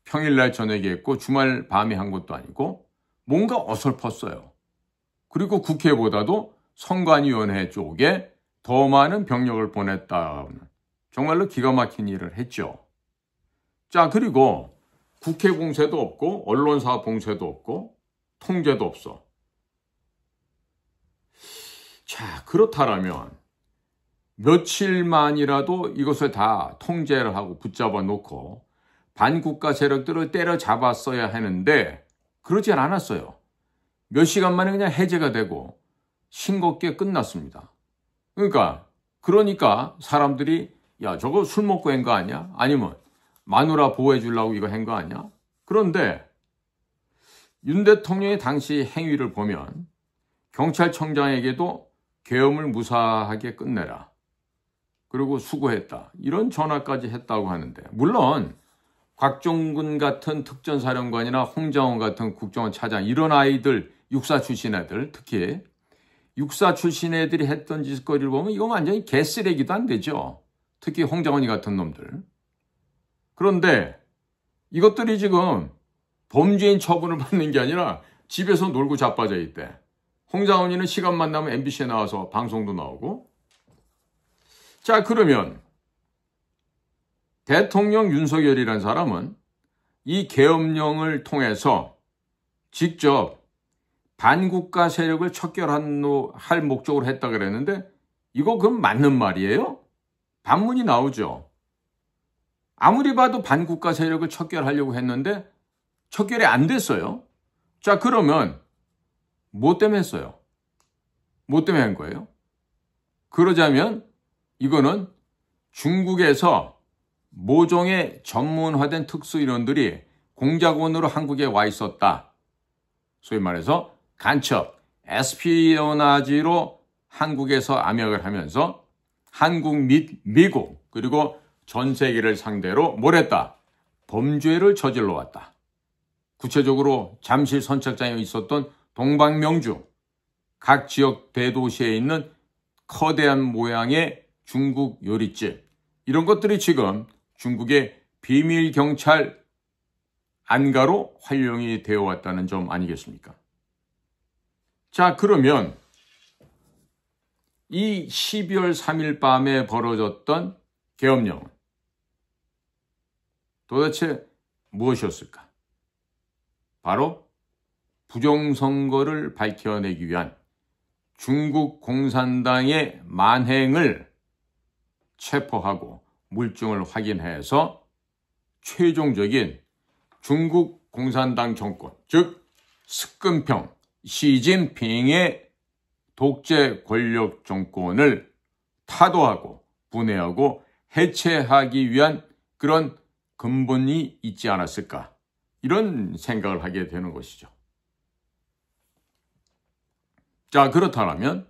평일날 저녁에 했고 주말 밤에 한 것도 아니고 뭔가 어설펐어요. 그리고 국회보다도 선관위원회 쪽에 더 많은 병력을 보냈다는 정말로 기가 막힌 일을 했죠. 자, 그리고 국회 공세도 없고 언론사 봉쇄도 없고 통제도 없어. 자, 그렇다면 며칠만이라도 이것을 다 통제를 하고 붙잡아 놓고 반국가 세력들을 때려잡았어야 하는데 그러지 않았어요. 몇 시간 만에 그냥 해제가 되고 싱겁게 끝났습니다. 그러니까 사람들이 야, 저거 술 먹고 한 거 아니야? 아니면 마누라 보호해 주려고 이거 한 거 아니야? 그런데 윤 대통령의 당시 행위를 보면 경찰청장에게도 계엄을 무사하게 끝내라. 그리고 수고했다. 이런 전화까지 했다고 하는데, 물론 곽종근 같은 특전사령관이나 홍장원 같은 국정원 차장, 이런 아이들, 육사 출신 애들, 특히 육사 출신 애들이 했던 짓거리를 보면 이건 완전히 개쓰레기도 안 되죠. 특히 홍장원이 같은 놈들. 그런데 이것들이 지금 범죄인 처분을 받는 게 아니라 집에서 놀고 자빠져 있대. 홍장원이는 시간만 나면 MBC에 나와서 방송도 나오고. 자, 그러면 대통령 윤석열이라는 사람은 이 계엄령을 통해서 직접 반국가 세력을 척결할 목적으로 했다 그랬는데 이거 그럼 맞는 말이에요? 반문이 나오죠. 아무리 봐도 반국가 세력을 척결하려고 했는데 척결이 안 됐어요. 자, 그러면 뭐 때문에 했어요? 뭐 때문에 한 거예요? 그러자면 이거는 중국에서 모종의 전문화된 특수인원들이 공작원으로 한국에 와 있었다. 소위 말해서 간첩, 에스피오나지로 한국에서 암약을 하면서 한국 및 미국 그리고 전 세계를 상대로 뭘 했다? 범죄를 저질러 왔다. 구체적으로 잠실 선착장에 있었던 동방명주, 각 지역 대도시에 있는 커다란 모양의 중국 요리집, 이런 것들이 지금 중국의 비밀 경찰 안가로 활용이 되어 왔다는 점 아니겠습니까? 자, 그러면 이 12월 3일 밤에 벌어졌던 계엄령은 도대체 무엇이었을까? 바로 부정선거를 밝혀내기 위한 중국 공산당의 만행을 체포하고 물증을 확인해서 최종적인 중국 공산당 정권, 즉 습근평 시진핑의 독재 권력 정권을 타도하고 분해하고 해체하기 위한 그런 근본이 있지 않았을까, 이런 생각을 하게 되는 것이죠. 자, 그렇다면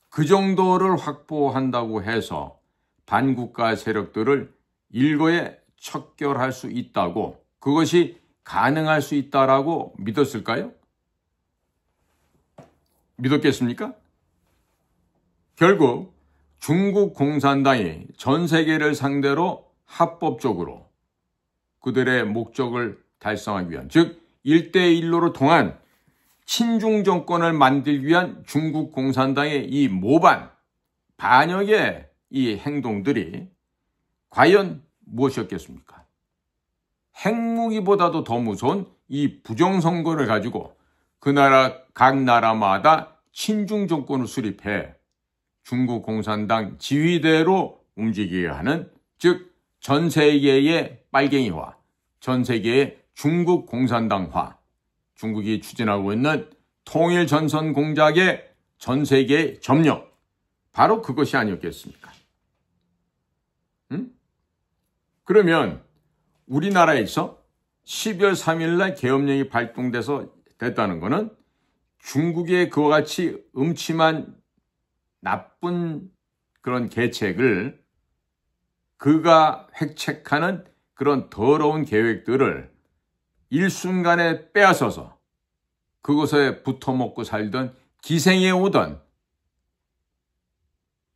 그 정도를 확보한다고 해서 반국가 세력들을 일거에 척결할 수 있다고, 그것이 가능할 수 있다라고 믿었을까요? 믿었겠습니까? 결국 중국 공산당이 전 세계를 상대로 합법적으로 그들의 목적을 달성하기 위한, 즉 1대1로를 통한 친중 정권을 만들기 위한 중국 공산당의 이 모반, 반역의 이 행동들이 과연 무엇이었겠습니까? 핵무기보다도 더 무서운 이 부정선거를 가지고 각 나라마다 친중 정권을 수립해 중국 공산당 지휘대로 움직이게 하는, 즉 전 세계의 빨갱이화, 전 세계의 중국 공산당화, 중국이 추진하고 있는 통일 전선 공작의 전 세계의 점령, 바로 그것이 아니었겠습니까? 그러면 우리나라에서 12월 3일 날 계엄령이 발동돼서 됐다는 것은 중국의 그와 같이 음침한 나쁜 그런 계책을, 그가 획책하는 그런 더러운 계획들을 일순간에 빼앗아서 그곳에 붙어먹고 살던 기생해 오던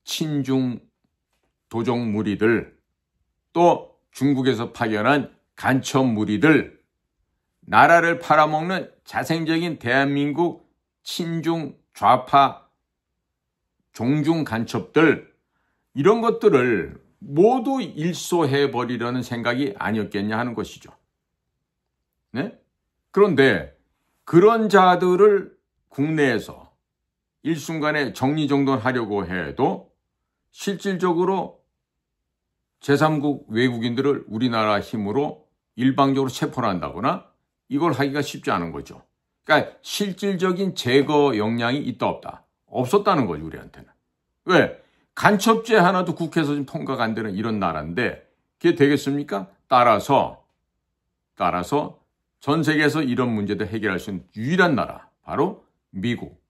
친중 도적 무리들, 또 중국에서 파견한 간첩 무리들, 나라를 팔아먹는 자생적인 대한민국 친중 좌파 종중 간첩들, 이런 것들을 모두 일소해버리려는 생각이 아니었겠냐 하는 것이죠. 네? 그런데 그런 자들을 국내에서 일순간에 정리정돈하려고 해도 실질적으로 제3국 외국인들을 우리나라 힘으로 일방적으로 체포를 한다거나 이걸 하기가 쉽지 않은 거죠. 그러니까 실질적인 제거 역량이 있다 없다? 없었다는 거죠, 우리한테는. 왜? 간첩죄 하나도 국회에서 지금 통과가 안 되는 이런 나라인데 그게 되겠습니까? 따라서 전 세계에서 이런 문제들 해결할 수 있는 유일한 나라, 바로 미국,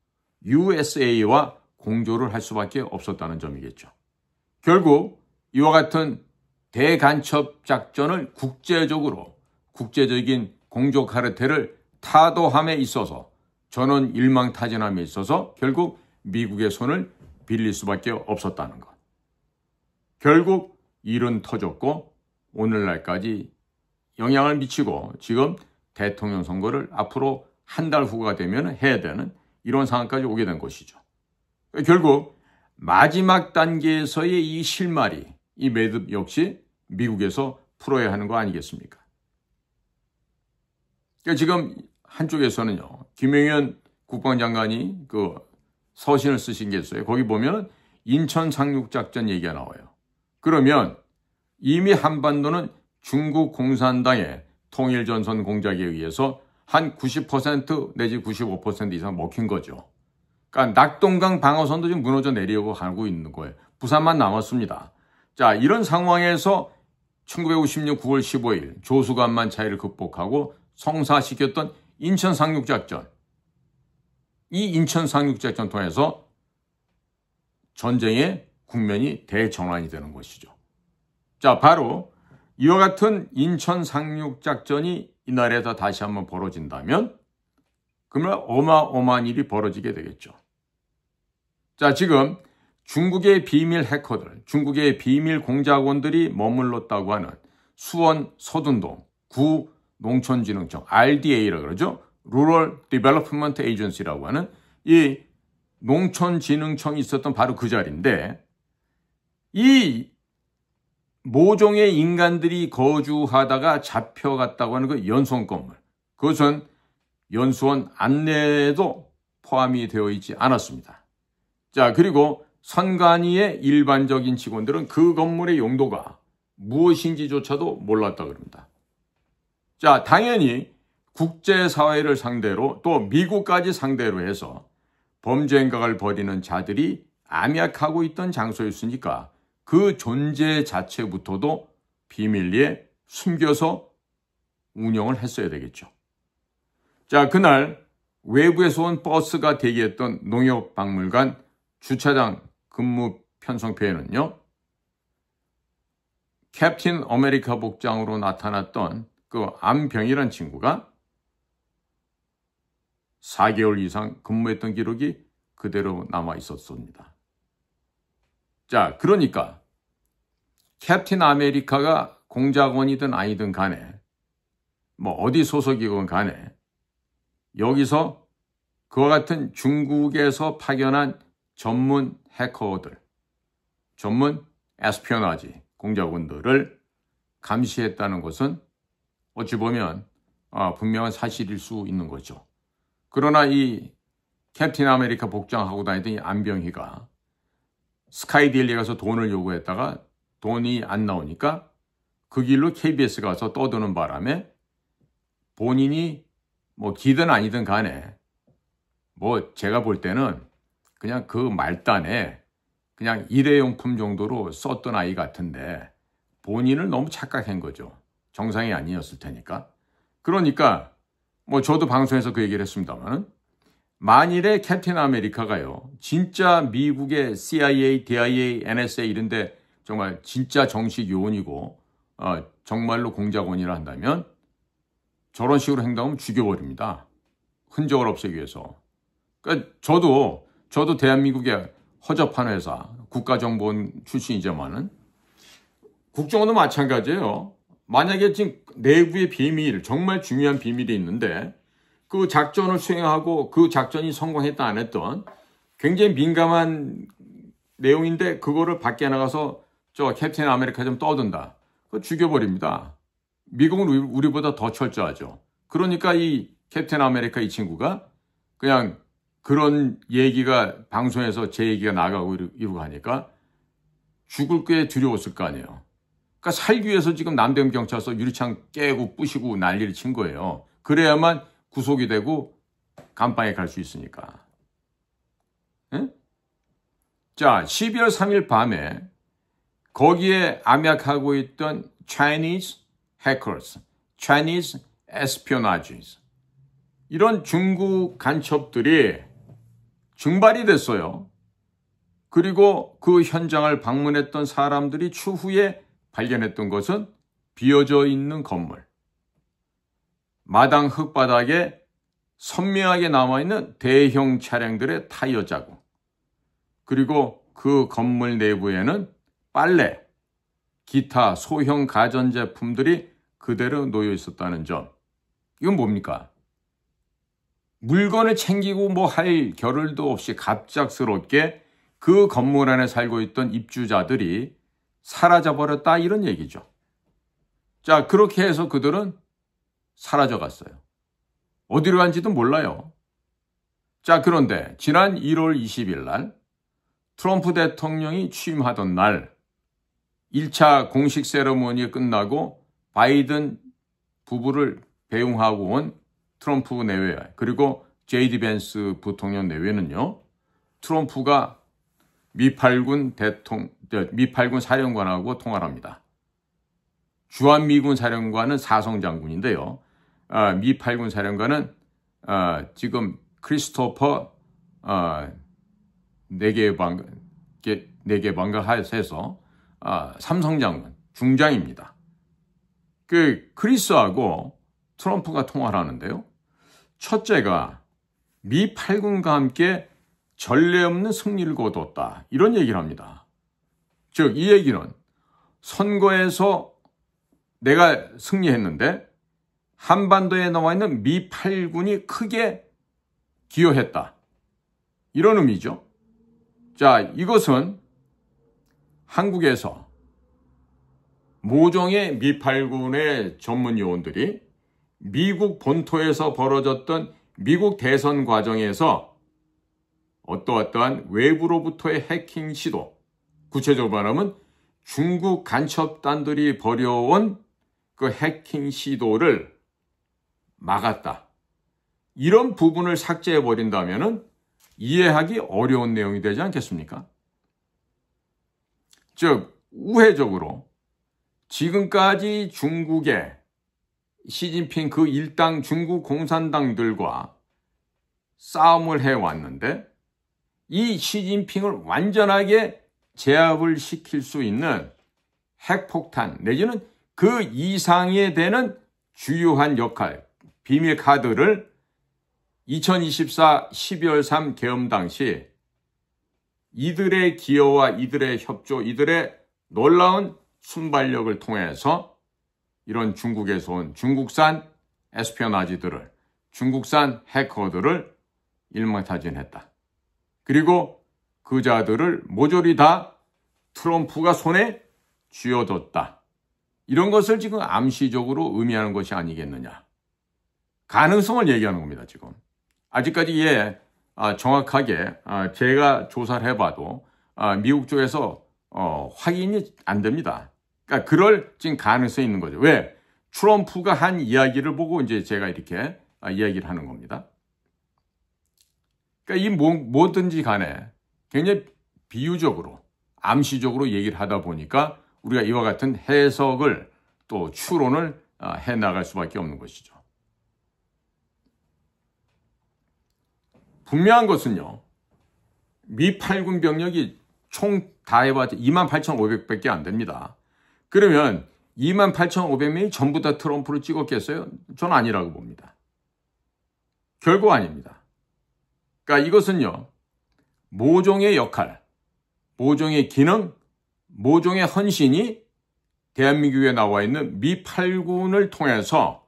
USA와 공조를 할 수밖에 없었다는 점이겠죠. 결국 이와 같은 대간첩 작전을 국제적인 공조 카르텔을 타도함에 있어서, 전원 일망타진함에 있어서 결국 미국의 손을 빌릴 수밖에 없었다는 것. 결국 일은 터졌고 오늘날까지 영향을 미치고 지금 대통령 선거를 앞으로 한 달 후가 되면 해야 되는 이런 상황까지 오게 된 것이죠. 결국 마지막 단계에서의 이 실마리, 이 매듭 역시 미국에서 풀어야 하는 거 아니겠습니까? 그러니까 지금 한쪽에서는요, 김영현 국방장관이 그 서신을 쓰신 게 있어요. 거기 보면 인천 상륙작전 얘기가 나와요. 그러면 이미 한반도는 중국 공산당의 통일전선 공작에 의해서 한 90% 내지 95% 이상 먹힌 거죠. 그러니까 낙동강 방어선도 지금 무너져 내려고 하고 있는 거예요. 부산만 남았습니다. 자, 이런 상황에서 1956 9월 15일 조수간만 차이를 극복하고 성사시켰던 인천 상륙작전. 이 인천 상륙작전 통해서 전쟁의 국면이 대전환이 되는 것이죠. 자, 바로 이와 같은 인천 상륙작전이 이날에서 다시 한번 벌어진다면 그러면 어마어마한 일이 벌어지게 되겠죠. 자, 지금 중국의 비밀 해커들, 중국의 비밀 공작원들이 머물렀다고 하는 수원 서둔동 구농촌진흥청, RDA라고 그러죠. Rural Development Agency라고 하는 이 농촌진흥청이 있었던 바로 그 자리인데, 이 모종의 인간들이 거주하다가 잡혀갔다고 하는 그 연수원 건물, 그것은 연수원 안내에도 포함이 되어 있지 않았습니다. 자, 그리고 선관위의 일반적인 직원들은 그 건물의 용도가 무엇인지조차도 몰랐다고 합니다. 자, 당연히 국제사회를 상대로 또 미국까지 상대로 해서 범죄 행각을 벌이는 자들이 암약하고 있던 장소였으니까 그 존재 자체부터도 비밀리에 숨겨서 운영을 했어야 되겠죠. 자, 그날 외부에서 온 버스가 대기했던 농협박물관 주차장 근무 편성표에는요, 캡틴 아메리카 복장으로 나타났던 그 안병이란 친구가 4개월 이상 근무했던 기록이 그대로 남아 있었습니다. 자, 그러니까 캡틴 아메리카가 공작원이든 아니든 간에 뭐 어디 소속이건 간에 여기서 그와 같은 중국에서 파견한 전문 해커들, 전문 에스피오나지 공작원들을 감시했다는 것은 어찌 보면 분명한 사실일 수 있는 거죠. 그러나 이 캡틴 아메리카 복장하고 다니던 이 안병희가 스카이데일리에 가서 돈을 요구했다가 돈이 안 나오니까 그 길로 KBS 가서 떠드는 바람에 본인이 뭐 기든 아니든 간에 뭐 제가 볼 때는 그냥 그 말단에 그냥 일회용품 정도로 썼던 아이 같은데 본인을 너무 착각한 거죠. 정상이 아니었을 테니까. 그러니까 뭐 저도 방송에서 그 얘기를 했습니다만 만일에 캡틴 아메리카가요 진짜 미국의 CIA, DIA, NSA 이런데 정말 진짜 정식 요원이고 정말로 공작원이라 한다면 저런 식으로 행동하면 죽여버립니다. 흔적을 없애기 위해서. 그러니까 저도 대한민국의 허접한 회사, 국가정보원 출신이지만은 국정원도 마찬가지예요. 만약에 지금 내부의 비밀, 정말 중요한 비밀이 있는데 그 작전을 수행하고 그 작전이 성공했다 안 했던 굉장히 민감한 내용인데 그거를 밖에 나가서 저 캡틴 아메리카 좀 떠든다. 그거 죽여버립니다. 미국은 우리보다 더 철저하죠. 그러니까 이 캡틴 아메리카 이 친구가 그냥 그런 얘기가 방송에서 제 얘기가 나가고 이러고 하니까 죽을 게 두려웠을 거 아니에요. 그러니까 살기 위해서 지금 남대문 경찰서 유리창 깨고 부시고 난리를 친 거예요. 그래야만 구속이 되고 감방에 갈 수 있으니까. 응? 자, 12월 3일 밤에 거기에 암약하고 있던 Chinese hackers, Chinese espionages 이런 중국 간첩들이 증발이 됐어요. 그리고 그 현장을 방문했던 사람들이 추후에 발견했던 것은 비어져 있는 건물. 마당 흙바닥에 선명하게 남아있는 대형 차량들의 타이어 자국. 그리고 그 건물 내부에는 빨래, 기타 소형 가전제품들이 그대로 놓여 있었다는 점. 이건 뭡니까? 물건을 챙기고 뭐 할 겨를도 없이 갑작스럽게 그 건물 안에 살고 있던 입주자들이 사라져버렸다 이런 얘기죠. 자, 그렇게 해서 그들은 사라져갔어요. 어디로 간지도 몰라요. 자, 그런데 지난 1월 20일 날 트럼프 대통령이 취임하던 날 1차 공식 세레모니가 끝나고 바이든 부부를 배웅하고 온 트럼프 내외 그리고 제이디 벤스 부통령 내외는요. 트럼프가 미팔군 사령관하고 통화를 합니다. 주한미군 사령관은 사성장군인데요. 미팔군 사령관은 지금 크리스토퍼 네개방가 해서 삼성장군 중장입니다. 그 크리스하고 트럼프가 통화를 하는데요. 첫째가 미8군과 함께 전례 없는 승리를 거뒀다. 이런 얘기를 합니다. 즉, 이 얘기는 선거에서 내가 승리했는데 한반도에 나와 있는 미8군이 크게 기여했다. 이런 의미죠. 자, 이것은 한국에서 모종의 미8군의 전문 요원들이 미국 본토에서 벌어졌던 미국 대선 과정에서 어떠한 외부로부터의 해킹 시도, 구체적으로 말하면 중국 간첩단들이 벌여온 그 해킹 시도를 막았다. 이런 부분을 삭제해버린다면 이해하기 어려운 내용이 되지 않겠습니까? 즉, 우회적으로 지금까지 중국의 시진핑 그 일당 중국 공산당들과 싸움을 해왔는데 이 시진핑을 완전하게 제압을 시킬 수 있는 핵폭탄 내지는 그 이상에 되는 주요한 역할, 비밀 카드를 2024 12월 3 계엄 당시 이들의 기여와 이들의 협조, 이들의 놀라운 순발력을 통해서 이런 중국에서 온 중국산 에스피오나지들을, 중국산 해커들을 일망타진했다. 그리고 그 자들을 모조리 다 트럼프가 손에 쥐어뒀다. 이런 것을 지금 암시적으로 의미하는 것이 아니겠느냐. 가능성을 얘기하는 겁니다, 지금. 아직까지 정확하게 제가 조사를 해봐도 미국 쪽에서 확인이 안 됩니다. 그러니까 그럴 지금 가능성이 있는 거죠. 왜? 트럼프가 한 이야기를 보고 이제 제가 이렇게 이야기를 하는 겁니다. 그러니까 이 뭐든지 간에 굉장히 비유적으로, 암시적으로 얘기를 하다 보니까 우리가 이와 같은 해석을 또 추론을 해 나갈 수밖에 없는 것이죠. 분명한 것은요, 미 8군 병력이 총 다 해봤자 28,500밖에 안 됩니다. 그러면 28,500명이 전부 다 트럼프를 찍었겠어요? 전 아니라고 봅니다. 결국 아닙니다. 그러니까 이것은요, 모종의 역할, 모종의 기능, 모종의 헌신이 대한민국에 나와 있는 미 8군을 통해서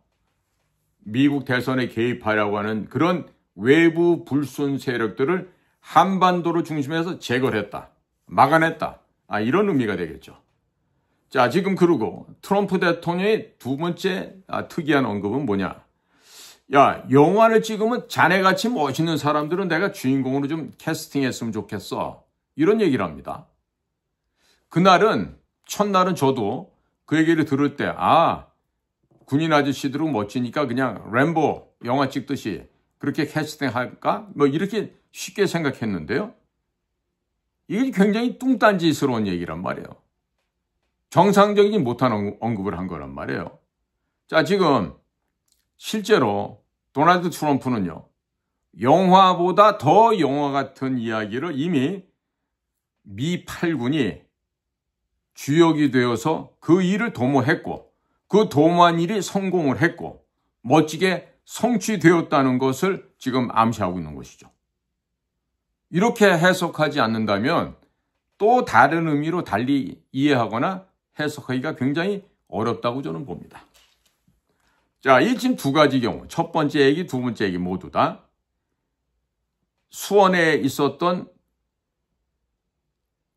미국 대선에 개입하려고 하는 그런 외부 불순 세력들을 한반도를 중심해서 제거를 했다. 막아냈다. 이런 의미가 되겠죠. 자, 지금 그러고 트럼프 대통령의 두 번째 특이한 언급은 뭐냐. 야, 영화를 찍으면 자네같이 멋있는 사람들은 내가 주인공으로 좀 캐스팅했으면 좋겠어. 이런 얘기를 합니다. 첫날은 저도 그 얘기를 들을 때, 군인 아저씨들은 멋지니까 그냥 램보 영화 찍듯이 그렇게 캐스팅할까? 뭐 이렇게 쉽게 생각했는데요. 이게 굉장히 뚱딴지스러운 얘기란 말이에요. 정상적이지 못한 언급을 한 거란 말이에요. 자, 지금 실제로 도널드 트럼프는요, 영화보다 더 영화 같은 이야기를 이미 미 8군이 주역이 되어서 그 일을 도모했고, 그 도모한 일이 성공을 했고, 멋지게 성취되었다는 것을 지금 암시하고 있는 것이죠. 이렇게 해석하지 않는다면 또 다른 의미로 달리 이해하거나 해석하기가 굉장히 어렵다고 저는 봅니다. 자, 이 지금 두 가지 경우, 첫 번째 얘기, 두 번째 얘기 모두 다 수원에 있었던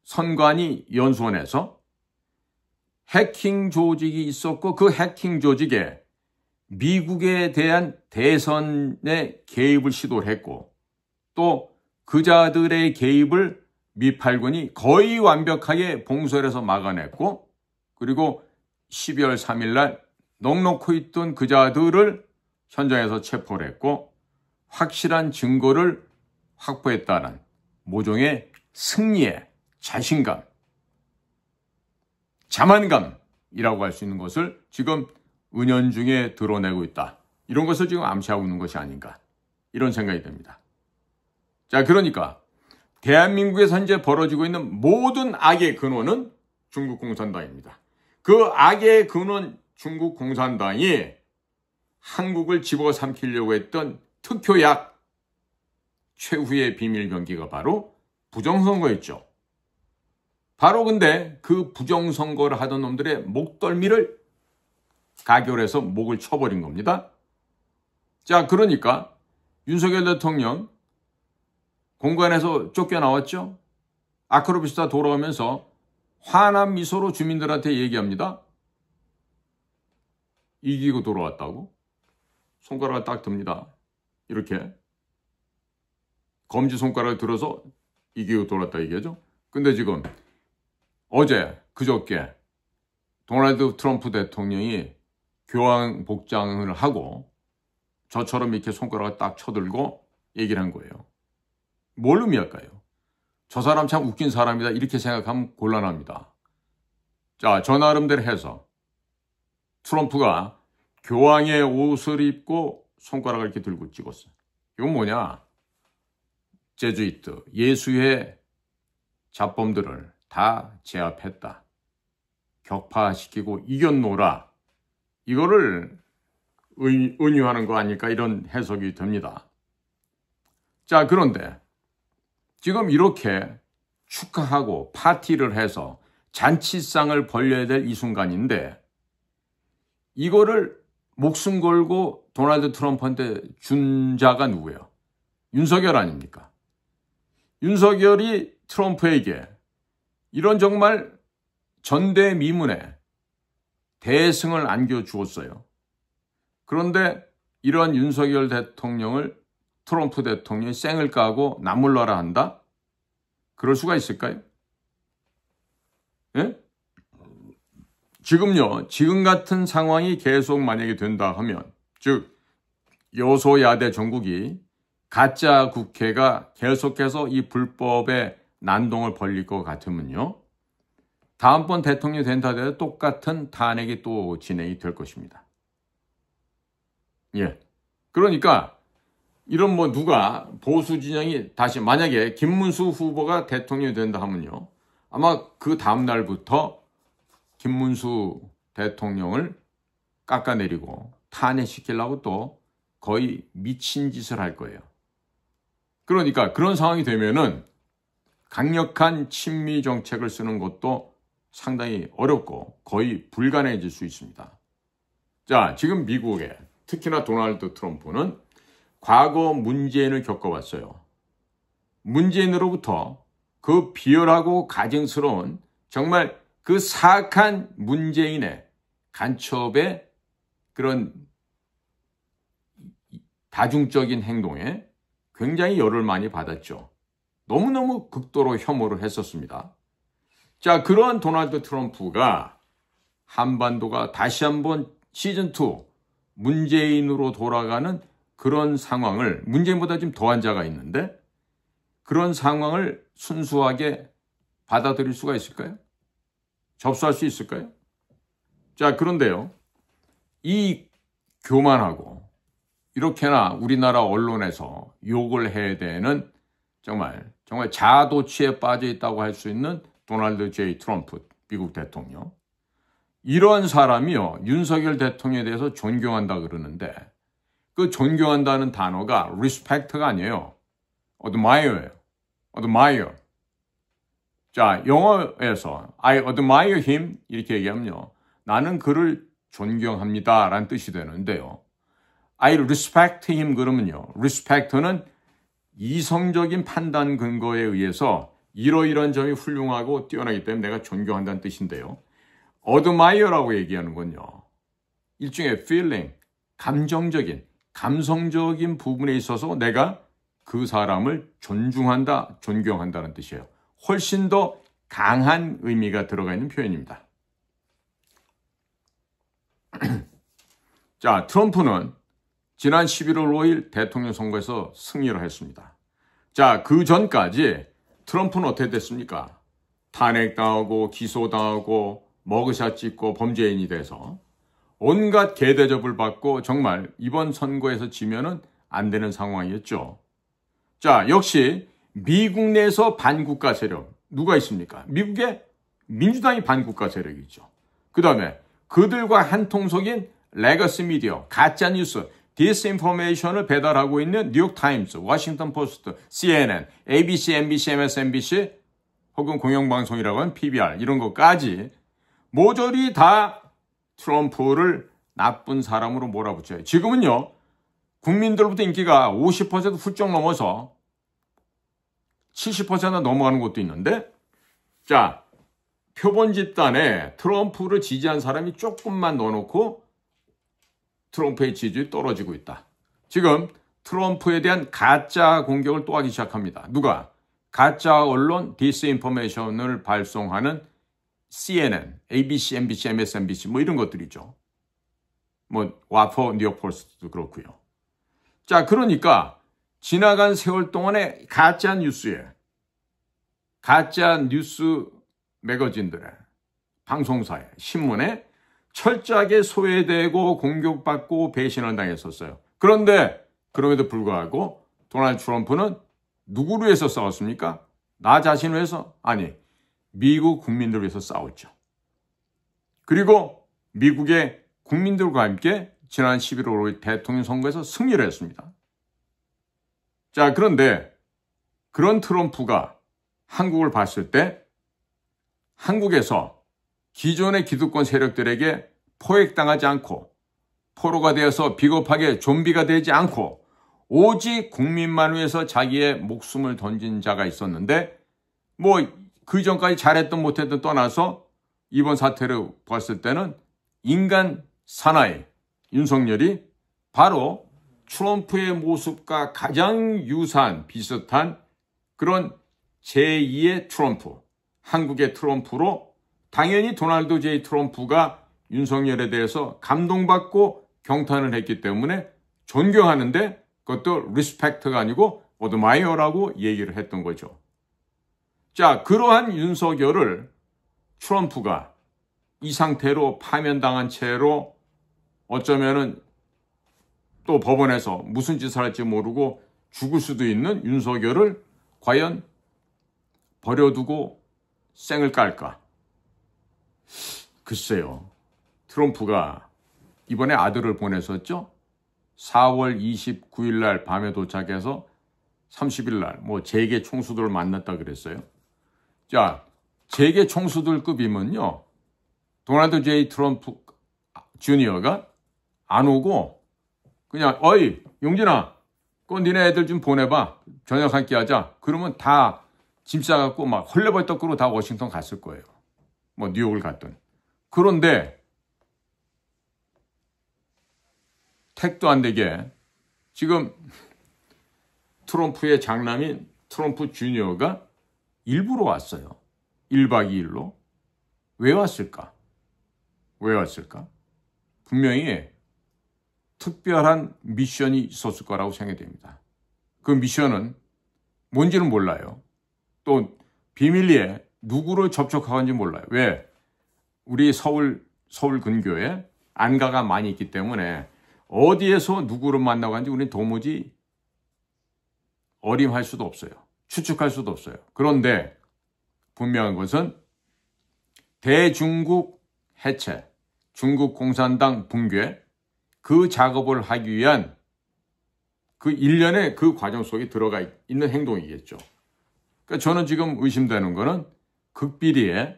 선관위 연수원에서 해킹 조직이 있었고 그 해킹 조직에 미국에 대한 대선에 개입을 시도를 했고 또 그자들의 개입을 미 8군이 거의 완벽하게 봉쇄해서 막아냈고 그리고 12월 3일 날 넉넉히 있던 그자들을 현장에서 체포를 했고 확실한 증거를 확보했다는 모종의 승리의 자신감, 자만감이라고 할 수 있는 것을 지금 은연중에 드러내고 있다. 이런 것을 지금 암시하고 있는 것이 아닌가 이런 생각이 듭니다. 자, 그러니까 대한민국에서 현재 벌어지고 있는 모든 악의 근원은 중국 공산당입니다. 그 악의 근원 중국 공산당이 한국을 집어삼키려고 했던 특효약 최후의 비밀병기가 바로 부정선거였죠. 바로 근데 그 부정선거를 하던 놈들의 목덜미를 가결해서 목을 쳐버린 겁니다. 자, 그러니까 윤석열 대통령 공관에서 쫓겨나왔죠. 아크로비스타 돌아오면서 환한 미소로 주민들한테 얘기합니다. 이기고 돌아왔다고? 손가락을 딱 듭니다. 이렇게 검지손가락을 들어서 이기고 돌아왔다 얘기하죠. 근데 지금 어제 그저께 도널드 트럼프 대통령이 교황 복장을 하고 저처럼 이렇게 손가락을 딱 쳐들고 얘기를 한 거예요. 뭘 의미할까요? 저 사람 참 웃긴 사람이다 이렇게 생각하면 곤란합니다. 자, 저 나름대로 해서 트럼프가 교황의 옷을 입고 손가락을 이렇게 들고 찍었어요. 이건 뭐냐? 제주이트, 예수의 잡범들을 다 제압했다. 격파시키고 이겼노라. 이거를 은유하는 거 아닐까 이런 해석이 됩니다. 자, 그런데 지금 이렇게 축하하고 파티를 해서 잔치상을 벌려야 될 이 순간인데 이거를 목숨 걸고 도널드 트럼프한테 준 자가 누구예요? 윤석열 아닙니까? 윤석열이 트럼프에게 이런 정말 전대미문의 대승을 안겨주었어요. 그런데 이런 윤석열 대통령을 트럼프 대통령이 쌩을 까고 나몰라라 한다? 그럴 수가 있을까요? 예? 지금요, 지금 같은 상황이 계속 만약에 된다 하면, 즉 여소야대 전국이 가짜 국회가 계속해서 이 불법의 난동을 벌릴 것 같으면요, 다음번 대통령이 된다 하더라도 똑같은 탄핵이 또 진행이 될 것입니다. 예. 그러니까 이런 누가 보수 진영이 다시 만약에 김문수 후보가 대통령이 된다 하면요, 아마 그 다음 날부터 김문수 대통령을 깎아내리고 탄핵시키려고 또 거의 미친 짓을 할 거예요. 그러니까 그런 상황이 되면은 강력한 친미 정책을 쓰는 것도 상당히 어렵고 거의 불가능해질 수 있습니다. 자, 지금 미국에 특히나 도널드 트럼프는 과거 문재인을 겪어왔어요. 문재인으로부터 그 비열하고 가증스러운 정말 그 사악한 문재인의 간첩의 그런 다중적인 행동에 굉장히 열을 많이 받았죠. 너무너무 극도로 혐오를 했었습니다. 자, 그러한 도널드 트럼프가 한반도가 다시 한번 시즌2 문재인으로 돌아가는 그런 상황을, 문재인보다 좀 더한 자가 있는데 그런 상황을 순수하게 받아들일 수가 있을까요? 접수할 수 있을까요? 자, 그런데요, 이 교만하고 이렇게나 우리나라 언론에서 욕을 해야 되는 정말 자아도취에 빠져 있다고 할 수 있는 도널드 J. 트럼프 미국 대통령, 이런 사람이요, 윤석열 대통령에 대해서 존경한다 그러는데 그 존경한다는 단어가 respect가 아니에요. admire예요. admire. 자, 영어에서 I admire him 이렇게 얘기하면요, 나는 그를 존경합니다 라는 뜻이 되는데요, I respect him 그러면요, respect는 이성적인 판단 근거에 의해서 이러이러한 점이 훌륭하고 뛰어나기 때문에 내가 존경한다는 뜻인데요, admire라고 얘기하는 건요, 일종의 feeling, 감정적인, 감성적인 부분에 있어서 내가 그 사람을 존중한다, 존경한다는 뜻이에요. 훨씬 더 강한 의미가 들어가 있는 표현입니다. 자, 트럼프는 지난 11월 5일 대통령 선거에서 승리를 했습니다. 자, 그 전까지 트럼프는 어떻게 됐습니까? 탄핵당하고 기소당하고 머그샷 찍고 범죄인이 돼서 온갖 개대접을 받고 정말 이번 선거에서 지면은 안 되는 상황이었죠. 자, 역시 미국 내에서 반국가 세력 누가 있습니까? 미국에 민주당이 반국가 세력이죠. 그 다음에 그들과 한통속인 레거시 미디어, 가짜뉴스, 디스인포메이션을 배달하고 있는 뉴욕타임스, 워싱턴 포스트, CNN, ABC, NBC, MSNBC 혹은 공영방송이라고 하는 PBR 이런 것까지 모조리 다 트럼프를 나쁜 사람으로 몰아붙여요. 지금은요, 국민들로부터 인기가 50% 훌쩍 넘어서 70% 넘어가는 것도 있는데, 자, 표본 집단에 트럼프를 지지한 사람이 조금만 넣어놓고 트럼프의 지지율이 떨어지고 있다. 지금 트럼프에 대한 가짜 공격을 또 하기 시작합니다. 누가? 가짜 언론 디스인포메이션을 발송하는 CNN, ABC, NBC, MSNBC 뭐 이런 것들이죠. 와퍼 뉴욕 포스트도 그렇고요. 자, 그러니까 지나간 세월 동안에 가짜 뉴스에, 가짜 뉴스 매거진들의, 방송사에, 신문에 철저하게 소외되고 공격받고 배신을 당했었어요. 그런데 그럼에도 불구하고 도널드 트럼프는 누구를 위해서 싸웠습니까? 나 자신을 위해서? 아니, 미국 국민들을 위해서 싸웠죠. 그리고 미국의 국민들과 함께 지난 11월 5일 대통령 선거에서 승리를 했습니다. 자, 그런데 그런 트럼프가 한국을 봤을 때 한국에서 기존의 기득권 세력들에게 포획당하지 않고 포로가 되어서 비겁하게 좀비가 되지 않고 오직 국민만 위해서 자기의 목숨을 던진 자가 있었는데 뭐 그 전까지 잘했든 못했든 떠나서 이번 사태를 봤을 때는 인간 사나이 윤석열이 바로 트럼프의 모습과 가장 유사한 비슷한 그런 제2의 트럼프, 한국의 트럼프로 당연히 도널드 J. 트럼프가 윤석열에 대해서 감동받고 경탄을 했기 때문에 존경하는데 그것도 리스펙트가 아니고 어드마이어라고 얘기를 했던 거죠. 자, 그러한 윤석열을 트럼프가 이 상태로 파면당한 채로 어쩌면은 또 법원에서 무슨 짓을 할지 모르고 죽을 수도 있는 윤석열을 과연 버려두고 쌩을 깔까? 글쎄요. 트럼프가 이번에 아들을 보냈었죠. 4월 29일 날 밤에 도착해서 30일 날 뭐 재계 총수들을 만났다 그랬어요. 자, 재계 총수들급이면요. 도널드 J. 트럼프 주니어가 안 오고 그냥 어이 용진아 그거 니네 애들 좀 보내봐. 저녁 한 끼 하자. 그러면 다 짐 싸갖고 막 헐레벌떡으로 다 워싱턴 갔을 거예요. 뭐 뉴욕을 갔든. 그런데 택도 안 되게 지금 트럼프의 장남인 트럼프 주니어가 일부러 왔어요. 1박 2일로. 왜 왔을까? 왜 왔을까? 분명히 특별한 미션이 있었을 거라고 생각됩니다. 그 미션은 뭔지는 몰라요. 또 비밀리에 누구를 접촉하는지 몰라요. 왜? 우리 서울 근교에 안가가 많이 있기 때문에 어디에서 누구를 만나고 하는지 우리는 도무지 어림할 수도 없어요. 추측할 수도 없어요. 그런데 분명한 것은 대중국 해체, 중국 공산당 붕괴 그 작업을 하기 위한 그 일련의 그 과정 속에 들어가 있는 행동이겠죠. 그러니까 저는 지금 의심되는 거는 극비리에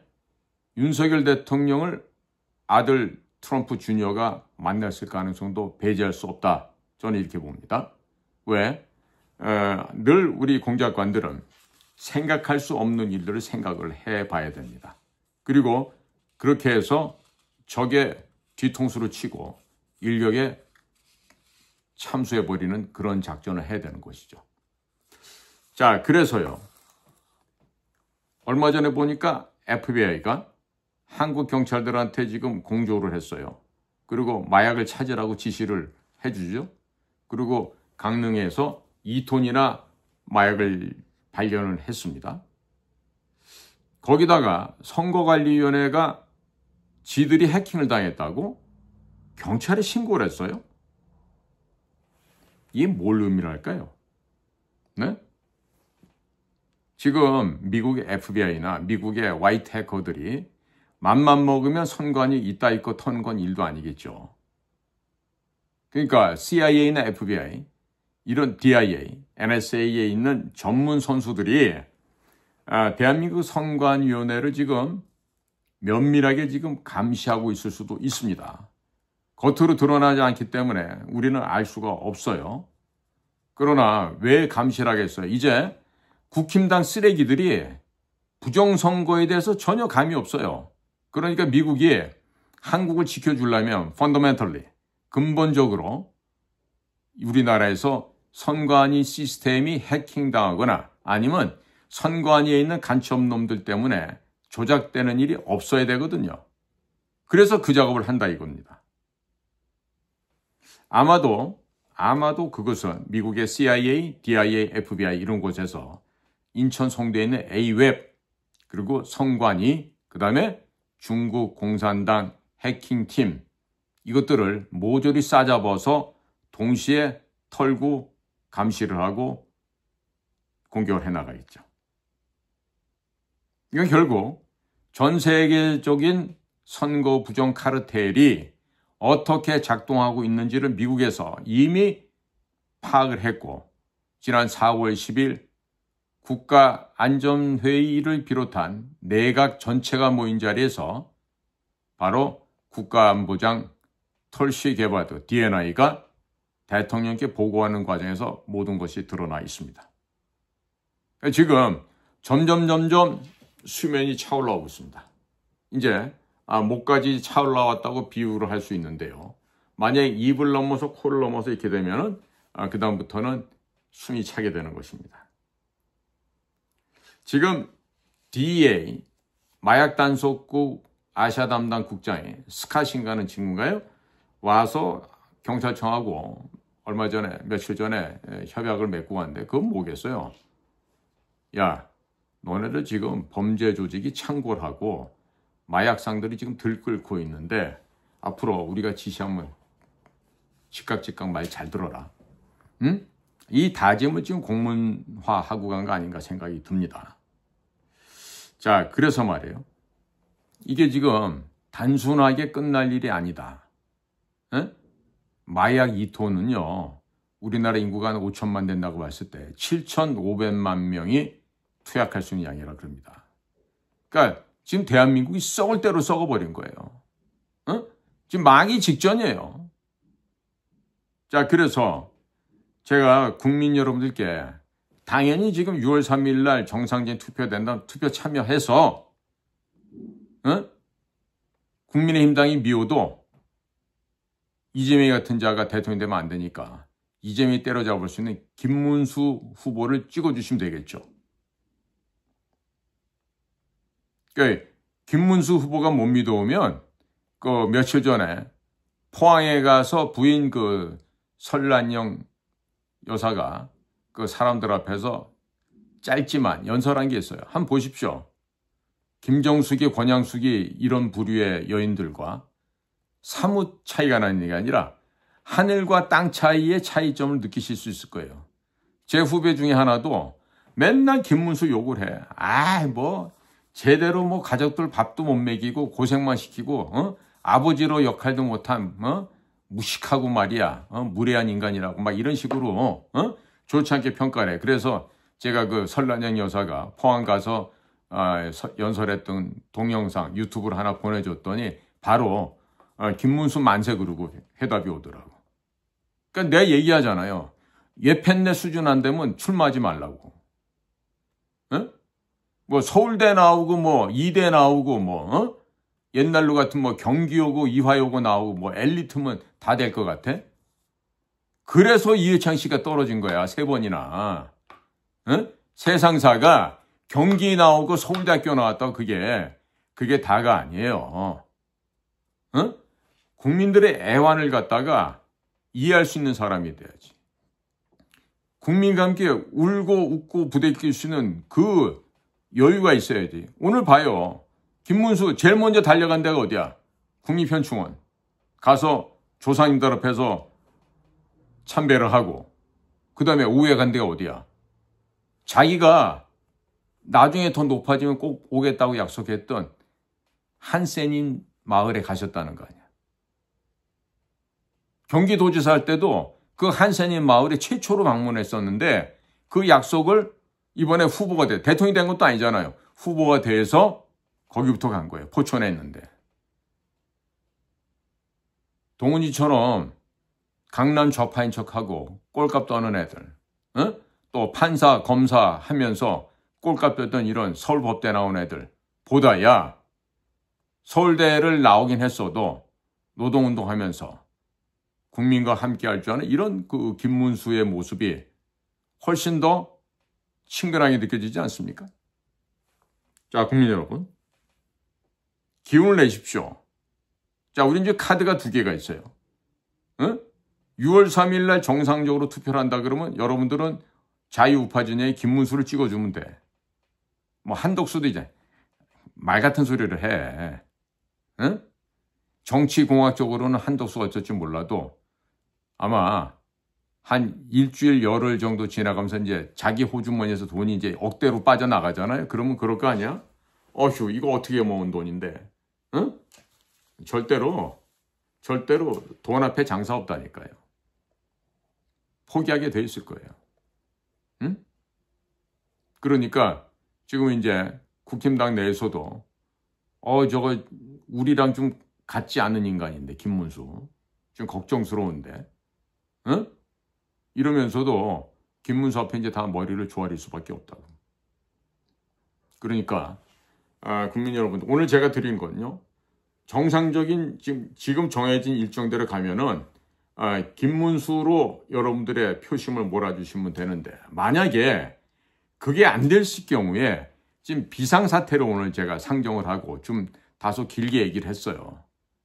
윤석열 대통령을 아들 트럼프 주니어가 만났을 가능성도 배제할 수 없다. 저는 이렇게 봅니다. 왜? 늘 우리 공작관들은 생각할 수 없는 일들을 생각을 해봐야 됩니다. 그리고 그렇게 해서 적의 뒤통수를 치고 인력에 참수해버리는 그런 작전을 해야 되는 것이죠. 자, 그래서요. 얼마 전에 보니까 FBI가 한국 경찰들한테 지금 공조를 했어요. 그리고 마약을 찾으라고 지시를 해주죠. 그리고 강릉에서 2톤이나 마약을 발견을 했습니다. 거기다가 선거관리위원회가 지들이 해킹을 당했다고 경찰에 신고를 했어요. 이게 뭘 의미할까요? 네? 지금 미국의 FBI나 미국의 화이트 해커들이 맘만 먹으면 선관위 이따 있고 터는 건 일도 아니겠죠. 그러니까 CIA나 FBI, 이런 DIA, NSA에 있는 전문 선수들이 대한민국 선관위원회를 지금 면밀하게 지금 감시하고 있을 수도 있습니다. 겉으로 드러나지 않기 때문에 우리는 알 수가 없어요. 그러나 왜 감시를 하겠어요? 이제 국힘당 쓰레기들이 부정선거에 대해서 전혀 감이 없어요. 그러니까 미국이 한국을 지켜주려면 fundamentally, 근본적으로 우리나라에서 선관위 시스템이 해킹당하거나 아니면 선관위에 있는 간첩놈들 때문에 조작되는 일이 없어야 되거든요. 그래서 그 작업을 한다 이겁니다. 아마도 그것은 미국의 CIA, DIA, FBI 이런 곳에서 인천 송도에 있는 A웹 그리고 선관위 그다음에 중국 공산당 해킹팀 이것들을 모조리 싸잡아서 동시에 털고 감시를 하고 공격을 해나가겠죠. 이건 결국 전 세계적인 선거 부정 카르텔이 어떻게 작동하고 있는지를 미국에서 이미 파악을 했고 지난 4월 10일 국가안전회의를 비롯한 내각 전체가 모인 자리에서 바로 국가안보장 털시 게바드 DNI가 대통령께 보고하는 과정에서 모든 것이 드러나 있습니다. 지금 점점 수면이 차올라오고 있습니다. 이제 목까지 차올라왔다고 비유를 할 수 있는데요. 만약에 입을 넘어서 코를 넘어서 이렇게 되면은 그 다음부터는 숨이 차게 되는 것입니다. 지금 DEA 마약 단속국 아시아 담당 국장이 스캇인가는 친구인가요? 와서 경찰청하고 며칠 전에 협약을 맺고 갔는데 그건 뭐겠어요? 야, 너네들 지금 범죄 조직이 창궐하고 마약상들이 지금 들끓고 있는데 앞으로 우리가 지시하면 즉각 말 잘 들어라. 응? 이 다짐을 지금 공문화하고 간 거 아닌가 생각이 듭니다. 자, 그래서 말이에요. 이게 지금 단순하게 끝날 일이 아니다. 에? 마약 2톤은요. 우리나라 인구가 한 5천만 된다고 봤을 때 7,500만 명이 투약할 수 있는 양이라 그럽니다. 그러니까 지금 대한민국이 썩을 대로 썩어버린 거예요. 어? 지금 망하기 직전이에요. 자, 그래서 제가 국민 여러분들께 당연히 지금 6월 3일 날 정상적인 투표된다, 투표 참여해서 국민의힘 당이 미워도 이재명 같은 자가 대통령 되면 안 되니까 이재명이 때려잡을 수 있는 김문수 후보를 찍어주시면 되겠죠. 그러니까 김문수 후보가 못 믿어오면 그 며칠 전에 포항에 가서 부인 그 설란영 여사가 그 사람들 앞에서 짧지만 연설한 게 있어요. 한번 보십시오. 김정숙이, 권양숙이 이런 부류의 여인들과 사뭇 차이가 나는 게 아니라 하늘과 땅 차이의 차이점을 느끼실 수 있을 거예요. 제 후배 중에 하나도 맨날 김문수 욕을 해. 제대로 가족들 밥도 못 먹이고 고생만 시키고 아버지로 역할도 못한 무식하고 말이야. 무례한 인간이라고 막 이런 식으로 좋지 않게 평가를 해. 그래서 제가 그 설란영 여사가 포항 가서 연설했던 동영상 유튜브를 하나 보내줬더니 바로 김문수 만세 그러고 해답이 오더라고. 그러니까 내가 얘기하잖아요. 예편내 수준 안 되면 출마하지 말라고. 서울대 나오고 이대 나오고 옛날로 같은 경기 오고 이화 오고 나오고 엘리트면 다 될 것 같아? 그래서 이해창 씨가 떨어진 거야. 3번이나. 세상사가 경기 나오고 서울대학교 나왔다고 그게 다가 아니에요. 국민들의 애환을 갖다가 이해할 수 있는 사람이 돼야지. 국민과 함께 울고 웃고 부대낄 수 있는 그 여유가 있어야지. 오늘 봐요. 김문수 제일 먼저 달려간 데가 어디야? 국립현충원. 가서 조상님들 앞에서 참배를 하고 그 다음에 오후에 간 데가 어디야? 자기가 나중에 더 높아지면 꼭 오겠다고 약속했던 한센인 마을에 가셨다는 거 아니야. 경기도지사 할 때도 그 한센인 마을에 최초로 방문했었는데 그 약속을 이번에 후보가 대통령이 된 것도 아니잖아요. 후보가 돼서 거기부터 간 거예요. 포천에 있는데. 동훈이처럼 강남 좌파인 척하고 꼴값도 하는 애들, 또 판사, 검사 하면서 꼴값 됐던 이런 서울법대 나온 애들 보다 야 서울대를 나오긴 했어도 노동운동하면서 국민과 함께 할 줄 아는 이런 그 김문수의 모습이 훨씬 더 친근하게 느껴지지 않습니까? 자, 국민 여러분. 기운을 내십시오. 자, 우리 이제 카드가 2개가 있어요. 6월 3일 날 정상적으로 투표를 한다 그러면 여러분들은 자유우파진영의 김문수를 찍어주면 돼. 한덕수도 이제 말 같은 소리를 해. 정치공학적으로는 한덕수가 어쩔지 몰라도 아마 한 일주일, 열흘 정도 지나가면서 이제 자기 호주머니에서 돈이 이제 억대로 빠져나가잖아요. 그러면 그럴 거 아니야? 어휴, 이거 어떻게 모은 돈인데? 절대로 돈 앞에 장사 없다니까요. 포기하게 돼 있을 거예요. 그러니까 지금 이제 국힘당 내에서도 저거 우리랑 좀 같지 않은 인간인데 김문수 좀 걱정스러운데 이러면서도 김문수 앞에 이제 다 머리를 조아릴 수밖에 없다고. 그러니까 국민 여러분, 오늘 제가 드린 건요, 정상적인 지금 정해진 일정대로 가면은 김문수로 여러분들의 표심을 몰아주시면 되는데, 만약에 그게 안 될 경우에 지금 비상사태로 오늘 제가 상정을 하고 좀 다소 길게 얘기를 했어요.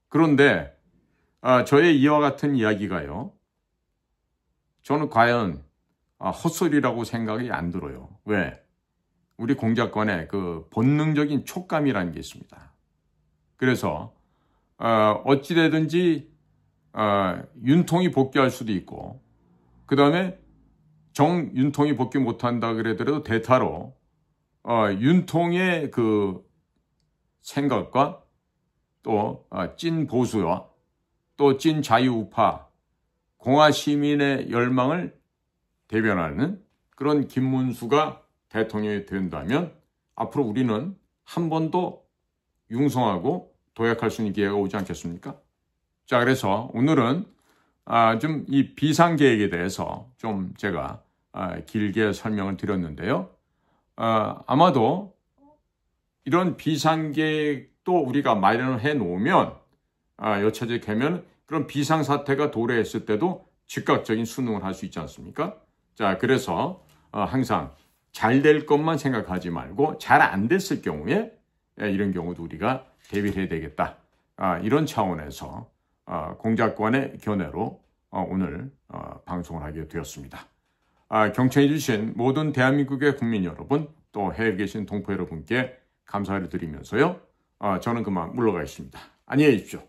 그런데 저의 이와 같은 이야기가요, 저는 과연 헛소리라고 생각이 안 들어요. 왜? 우리 공작관의 그 본능적인 촉감이라는 게 있습니다. 그래서 어찌되든지 윤통이 복귀할 수도 있고, 그 다음에 윤통이 복귀 못한다 그러더라도 대타로 윤통의 그 생각과 또 찐 보수와 또 찐 자유우파 공화 시민의 열망을 대변하는 그런 김문수가 대통령이 된다면 앞으로 우리는 한 번 더 융성하고 도약할 수 있는 기회가 오지 않겠습니까? 자, 그래서 오늘은 좀 이 비상계획에 대해서 좀 제가 길게 설명을 드렸는데요. 아마도 이런 비상계획도 우리가 마련을 해 놓으면 여차제 되면 그런 비상사태가 도래했을 때도 즉각적인 수능을 할 수 있지 않습니까? 자, 그래서 항상 잘 될 것만 생각하지 말고 잘 안 됐을 경우에 이런 경우도 우리가 대비를 해야 되겠다. 이런 차원에서 공작관의 견해로 오늘 방송을 하게 되었습니다. 경청해 주신 모든 대한민국의 국민 여러분, 또 해외에 계신 동포 여러분께 감사를 드리면서요, 저는 그만 물러가겠습니다. 안녕히 계십시오.